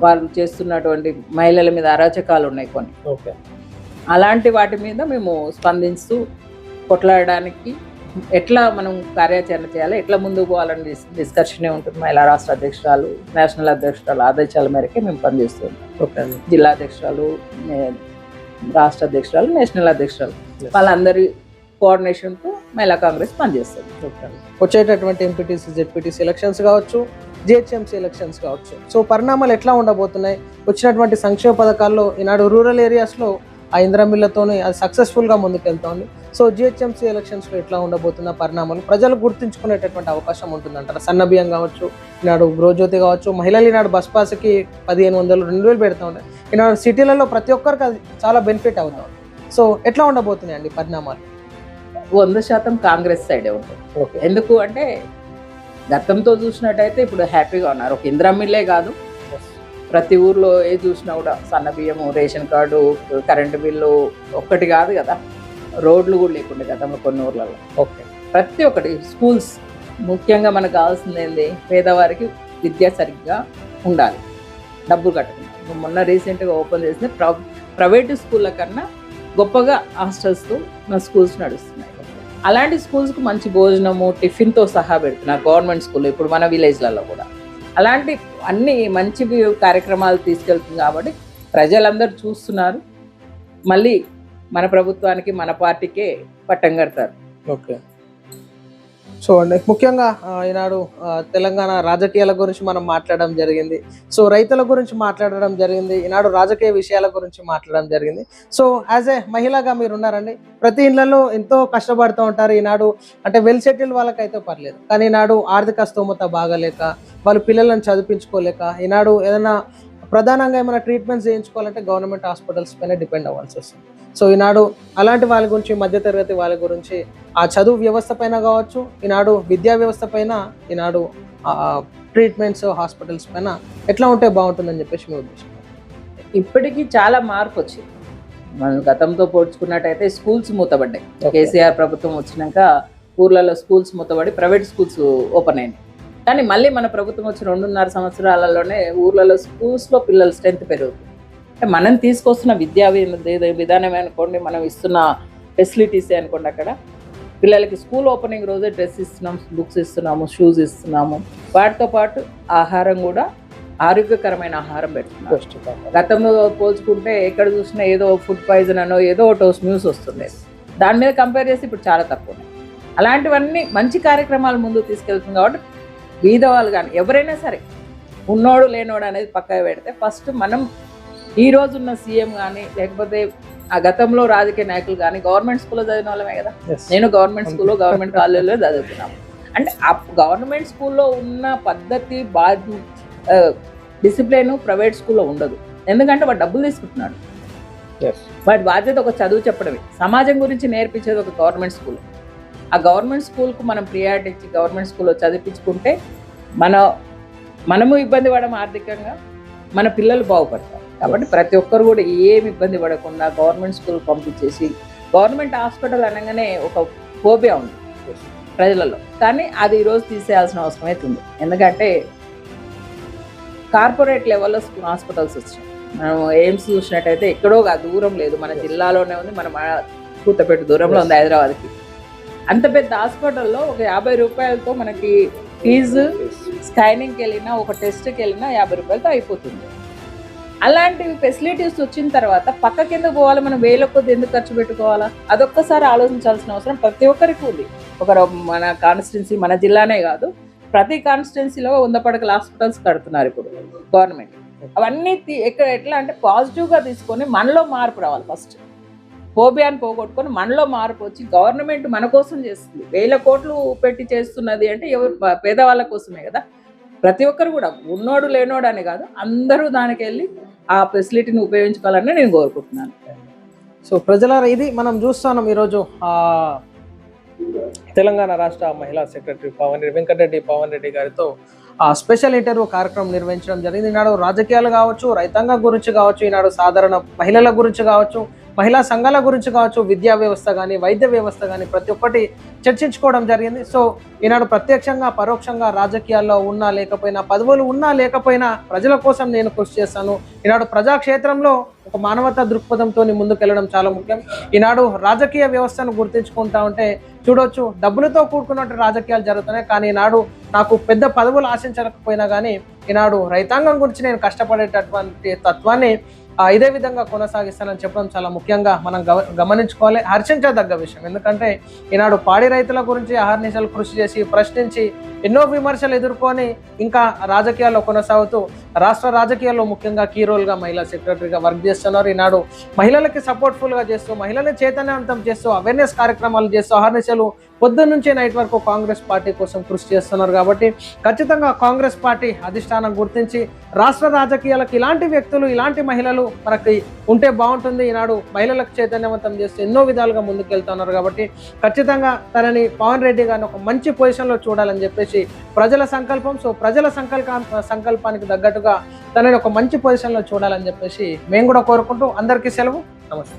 వాళ్ళు చేస్తున్నటువంటి మహిళల మీద అరాచకాలు ఉన్నాయి కొన్ని. అలాంటి వాటి మీద మేము స్పందిస్తూ కొట్లాడడానికి ఎట్లా మనం కార్యాచరణ చేయాలి, ఎట్లా ముందుకు పోవాలని డిస్కషనే ఉంటుంది. మహిళా రాష్ట్ర అధ్యక్షురాలు, నేషనల్ అధ్యక్షురాలు ఆదేశాల మేరకే మేము పనిచేస్తున్నాం. జిల్లా అధ్యక్షురాలు, రాష్ట్ర అధ్యక్షురాలు, నేషనల్ అధ్యక్షురాలు వాళ్ళందరి కోఆర్డినేషన్తో మహిళా కాంగ్రెస్ పనిచేస్తుంది. వచ్చేటటువంటి ఎంపీటీసీ జెడ్పీటీసీ ఎలక్షన్స్ కావచ్చు, జిహెచ్ఎంసీ ఎలక్షన్స్ కావచ్చు, సో పరిణామాలు ఎట్లా ఉండబోతున్నాయి? వచ్చినటువంటి సంక్షేమ పథకాల్లో ఈనాడు రూరల్ ఏరియాస్లో ఆ ఇంద్రమిల్లతోనే అది సక్సెస్ఫుల్గా ముందుకెళ్తోంది. సో జిహెచ్ఎంసీ ఎలక్షన్స్లో ఎట్లా ఉండబోతున్న పరిణామాలు ప్రజలు గుర్తుంచుకునేటటువంటి అవకాశం ఉంటుందంటారు? సన్న బియ్యం కావచ్చు, ఈనాడు గృహజ్యోతి కావచ్చు, మహిళలు ఈనాడు బస్ పాస్కి 1500 2000 పెడతా ఉంటాయి. ఈనాడు సిటీలలో ప్రతి ఒక్కరికి అది చాలా బెనిఫిట్ అవుతుంది. సో ఎట్లా ఉండబోతున్నాయండి పరిణామాలు? 100% కాంగ్రెస్ సైడే ఉంటుంది. ఎందుకు అంటే గతంతో చూసినట్టయితే ఇప్పుడు హ్యాపీగా ఉన్నారు. ఒక ఇంద్రమిల్లే కాదు, ప్రతి ఊర్లో ఏది చూసినా కూడా సన్న బియ్యము, రేషన్ కార్డు, కరెంటు బిల్లు ఒక్కటి కాదు కదా, రోడ్లు కూడా లేకుండా గతంలో కొన్ని ఊర్లలో. ప్రతి ఒక్కటి, స్కూల్స్, ముఖ్యంగా మనకు కావాల్సింది ఏంది, పేదవారికి విద్య సరిగ్గా ఉండాలి, డబ్బులు కట్టుకున్నాం. మొన్న రీసెంట్గా ఓపెన్ చేసిన ప్రైవేటు స్కూళ్ళ కన్నా గొప్పగా హాస్టల్స్తో మన స్కూల్స్ నడుస్తున్నాయి. అలాంటి స్కూల్స్కి మంచి భోజనము, టిఫిన్తో సహా పెడుతున్నారు గవర్నమెంట్ స్కూల్లో, ఇప్పుడు మన విలేజ్లలో కూడా. అలాంటి అన్ని మంచి కార్యక్రమాలు తీసుకెళ్తుంది కాబట్టి ప్రజలందరూ చూస్తున్నారు. మళ్ళీ మన ప్రభుత్వానికి, మన పార్టీకే పట్టం కడతారు. ఓకే, సో అండి ముఖ్యంగా ఈనాడు తెలంగాణ రాజకీయాల గురించి మనం మాట్లాడడం జరిగింది, సో రైతుల గురించి మాట్లాడడం జరిగింది, ఈనాడు రాజకీయ విషయాల గురించి మాట్లాడడం జరిగింది. సో యాజ్ ఏ మహిళగా మీరు ఉన్నారండి, ప్రతి ఇళ్లలో ఎంతో కష్టపడుతూ ఉంటారు. ఈనాడు అంటే వెల్ సెటిల్ వాళ్ళకైతే పర్లేదు, కానీ ఈనాడు ఆర్థిక స్తోమత బాగలేక, వాళ్ళు పిల్లలను చదివించుకోలేక, ఈనాడు ఏదైనా ప్రధానంగా ఏమైనా ట్రీట్మెంట్స్ చేయించుకోవాలంటే గవర్నమెంట్ హాస్పిటల్స్ పైన డిపెండ్ అవ్వాల్సి వస్తుంది. సో ఈనాడు అలాంటి వాళ్ళ గురించి, మధ్యతరగతి వాళ్ళ గురించి, ఆ చదువు వ్యవస్థ పైన కావచ్చు, ఈనాడు విద్యా వ్యవస్థ పైన, ఈనాడు ట్రీట్మెంట్స్ హాస్పిటల్స్ పైన ఎట్లా ఉంటే బాగుంటుందని చెప్పేసి మీ ఉద్దేశం? ఇప్పటికీ చాలా మార్పు వచ్చింది. మనం గతంతో పోల్చుకున్నట్టయితే స్కూల్స్ మూతబడ్డాయి. కేసీఆర్ ప్రభుత్వం వచ్చినాక ఊర్లలో స్కూల్స్ మూతబడి ప్రైవేట్ స్కూల్స్ ఓపెన్ అయినాయి. కానీ మళ్ళీ మన ప్రభుత్వం వచ్చి 2.5 సంవత్సరాలలోనే ఊర్లలో స్కూల్స్లో పిల్లల స్ట్రెంత్ పెరుగుతుంది. అంటే మనం తీసుకొస్తున్న విధానం అనుకోండి, మనం ఇస్తున్న ఫెసిలిటీస్ అనుకోండి, అక్కడ పిల్లలకి స్కూల్ ఓపెనింగ్ రోజే డ్రెస్ ఇస్తున్నాము, బుక్స్ ఇస్తున్నాము, షూస్ ఇస్తున్నాము. వాటితో పాటు ఆహారం కూడా ఆరోగ్యకరమైన ఆహారం పెడుతున్నాం. గతంలో పోల్చుకుంటే ఎక్కడ చూసినా ఏదో ఫుడ్ పాయిజన్ అనో ఏదో ఒకటో న్యూస్ వస్తుంది. దాని మీద కంపేర్ చేసి ఇప్పుడు చాలా తక్కువ. అలాంటివన్నీ మంచి కార్యక్రమాలు ముందుకు తీసుకెళ్తుంది. కాబట్టి బీద వాళ్ళు కానీ ఎవరైనా సరే, ఉన్నోడు లేనోడు అనేది పక్కన పెడితే ఫస్ట్ మనం ఈ రోజున్న సీఎం కానీ లేకపోతే ఆ గతంలో రాజకీయ నాయకులు కానీ గవర్నమెంట్ స్కూల్లో చదివిన వాళ్ళమే కదా. నేను గవర్నమెంట్ స్కూల్లో గవర్నమెంట్ కాలేజీలో చదువుతున్నాను. అంటే ఆ గవర్నమెంట్ స్కూల్లో ఉన్న పద్ధతి డిసిప్లిన్ ప్రైవేట్ స్కూల్లో ఉండదు. ఎందుకంటే వాడు డబ్బులు తీసుకుంటున్నాడు. వాటి బాధ్యత ఒక చదువు చెప్పడమే, సమాజం గురించి నేర్పించేది ఒక గవర్నమెంట్ స్కూల్. ఆ గవర్నమెంట్ స్కూల్కు మనం ప్రియారిటీ ఇచ్చి గవర్నమెంట్ స్కూల్లో చదివించుకుంటే మనము ఇబ్బంది పడడం ఆర్థికంగా, మన పిల్లలు బాగుపడతారు. కాబట్టి ప్రతి ఒక్కరు కూడా ఏమి ఇబ్బంది పడకుండా గవర్నమెంట్ స్కూల్ పంపించేసి, గవర్నమెంట్ హాస్పిటల్ అనగానే ఒక ఫోబియా ఉంది ప్రజలలో, కానీ అది ఈరోజు తీసేయాల్సిన అవసరం అవుతుంది. ఎందుకంటే కార్పొరేట్ లెవెల్లో హాస్పిటల్స్ వచ్చాయి. మనం ఎయిమ్స్ చూసినట్టయితే ఎక్కడో దూరం లేదు, మన జిల్లాలోనే ఉంది, మన కూతపేట దూరంలో ఉంది హైదరాబాద్కి. అంత పెద్ద హాస్పిటల్లో ఒక 50 రూపాయలతో మనకి ఫీజు, స్కానింగ్కి వెళ్ళినా ఒక టెస్ట్కి వెళ్ళినా 50 రూపాయలతో అయిపోతుంది. అలాంటి ఫెసిలిటీస్ వచ్చిన తర్వాత పక్క కింద పోవాలి, మనం వేల కొద్ది ఎందుకు ఖర్చు పెట్టుకోవాలా? అదొక్కసారి ఆలోచించాల్సిన అవసరం ప్రతి ఒక్కరికి ఉంది. మన కాన్స్టిట్యున్సీ, మన జిల్లానే కాదు, ప్రతి కాన్స్టిట్యున్సీలో 100 పడకల హాస్పిటల్స్ కడుతున్నారు ఇప్పుడు గవర్నమెంట్. అవన్నీ ఎట్లా అంటే పాజిటివ్గా తీసుకొని మనలో మార్పు రావాలి. ఫస్ట్ ఫోబియాని పోగొట్టుకొని మనలో మార్పు వచ్చి గవర్నమెంట్ మన కోసం చేస్తుంది. 1000 కోట్లు పెట్టి చేస్తున్నది అంటే ఎవరు? పేదవాళ్ళ కోసమే కదా. ప్రతి ఒక్కరు కూడా, ఉన్నోడు లేనోడు అని కాదు, అందరూ దానికి వెళ్ళి ఆ ఫెసిలిటీని ఉపయోగించుకోవాలని నేను కోరుకుంటున్నాను. సో ప్రజలారా, ఇది మనం చూస్తున్నాం ఈరోజు తెలంగాణ రాష్ట్ర మహిళా సెక్రటరీ వెంకటరెడ్డి పవన్ రెడ్డి గారితో స్పెషల్ ఇంటర్వ్యూ కార్యక్రమం నిర్వహించడం జరిగింది. ఈనాడు రాజకీయాలు కావచ్చు, రైతాంగం గురించి కావచ్చు, ఈనాడు సాధారణ మహిళల గురించి కావచ్చు, మహిళా సంఘాల గురించి కావచ్చు, విద్యా వ్యవస్థ కానీ వైద్య వ్యవస్థ కానీ ప్రతి ఒక్కటి చర్చించుకోవడం జరిగింది. సో ఈనాడు ప్రత్యక్షంగా పరోక్షంగా రాజకీయాల్లో ఉన్నా లేకపోయినా, పదవులు ఉన్నా లేకపోయినా ప్రజల కోసం నేను కృషి చేస్తాను. ఈనాడు ప్రజాక్షేత్రంలో ఒక మానవతా దృక్పథంతో ముందుకెళ్ళడం చాలా ముఖ్యం. ఈనాడు రాజకీయ వ్యవస్థను గుర్తించుకుంటా ఉంటే చూడొచ్చు, డబ్బులతో కూడుకున్నట్టు రాజకీయాలు జరుగుతున్నాయి. కానీ ఈనాడు నాకు పెద్ద పదవులు ఆశించకపోయినా కానీ ఈనాడు రైతాంగం గురించి నేను కష్టపడేటటువంటి తత్వాన్ని ఇదే విధంగా కొనసాగిస్తానని చెప్పడం చాలా ముఖ్యంగా మనం గమనించుకోవాలి, హర్షించదగ్గ విషయం. ఎందుకంటే ఈనాడు పాడి రైతుల గురించి అహర్నిశలు కృషి చేసి ప్రశ్నించి ఎన్నో విమర్శలు ఎదుర్కొని ఇంకా రాజకీయాల్లో కొనసాగుతూ రాష్ట్ర రాజకీయాల్లో ముఖ్యంగా కీ రోల్గా మహిళా సెక్రటరీగా వర్క్ చేస్తున్నారు. ఈనాడు మహిళలకి సపోర్ట్ఫుల్గా చేస్తూ, మహిళల్ని చైతన్యవంతం చేస్తూ, అవేర్నెస్ కార్యక్రమాలు చేస్తూ అహర్నిశలు పొద్దున్న నుంచి నైట్ వరకు కాంగ్రెస్ పార్టీ కోసం కృషి చేస్తున్నారు. కాబట్టి ఖచ్చితంగా కాంగ్రెస్ పార్టీ అధిష్టానం గుర్తించి రాష్ట్ర రాజకీయాలకు ఇలాంటి వ్యక్తులు, ఇలాంటి మహిళలు మనకి ఉంటే బాగుంటుంది. ఈనాడు మహిళలకు చైతన్యవంతం చేస్తూ ఎన్నో విధాలుగా ముందుకెళ్తున్నారు. కాబట్టి ఖచ్చితంగా తనని పవన్ రెడ్డి గారిని ఒక మంచి పొజిషన్లో చూడాలని చెప్పేసి ప్రజల సంకల్పం. సో ప్రజల సంకల్పానికి తగ్గట్టుగా తనని ఒక మంచి పొజిషన్లో చూడాలని చెప్పేసి మేము కూడా కోరుకుంటూ అందరికీ సెలవు. నమస్తే.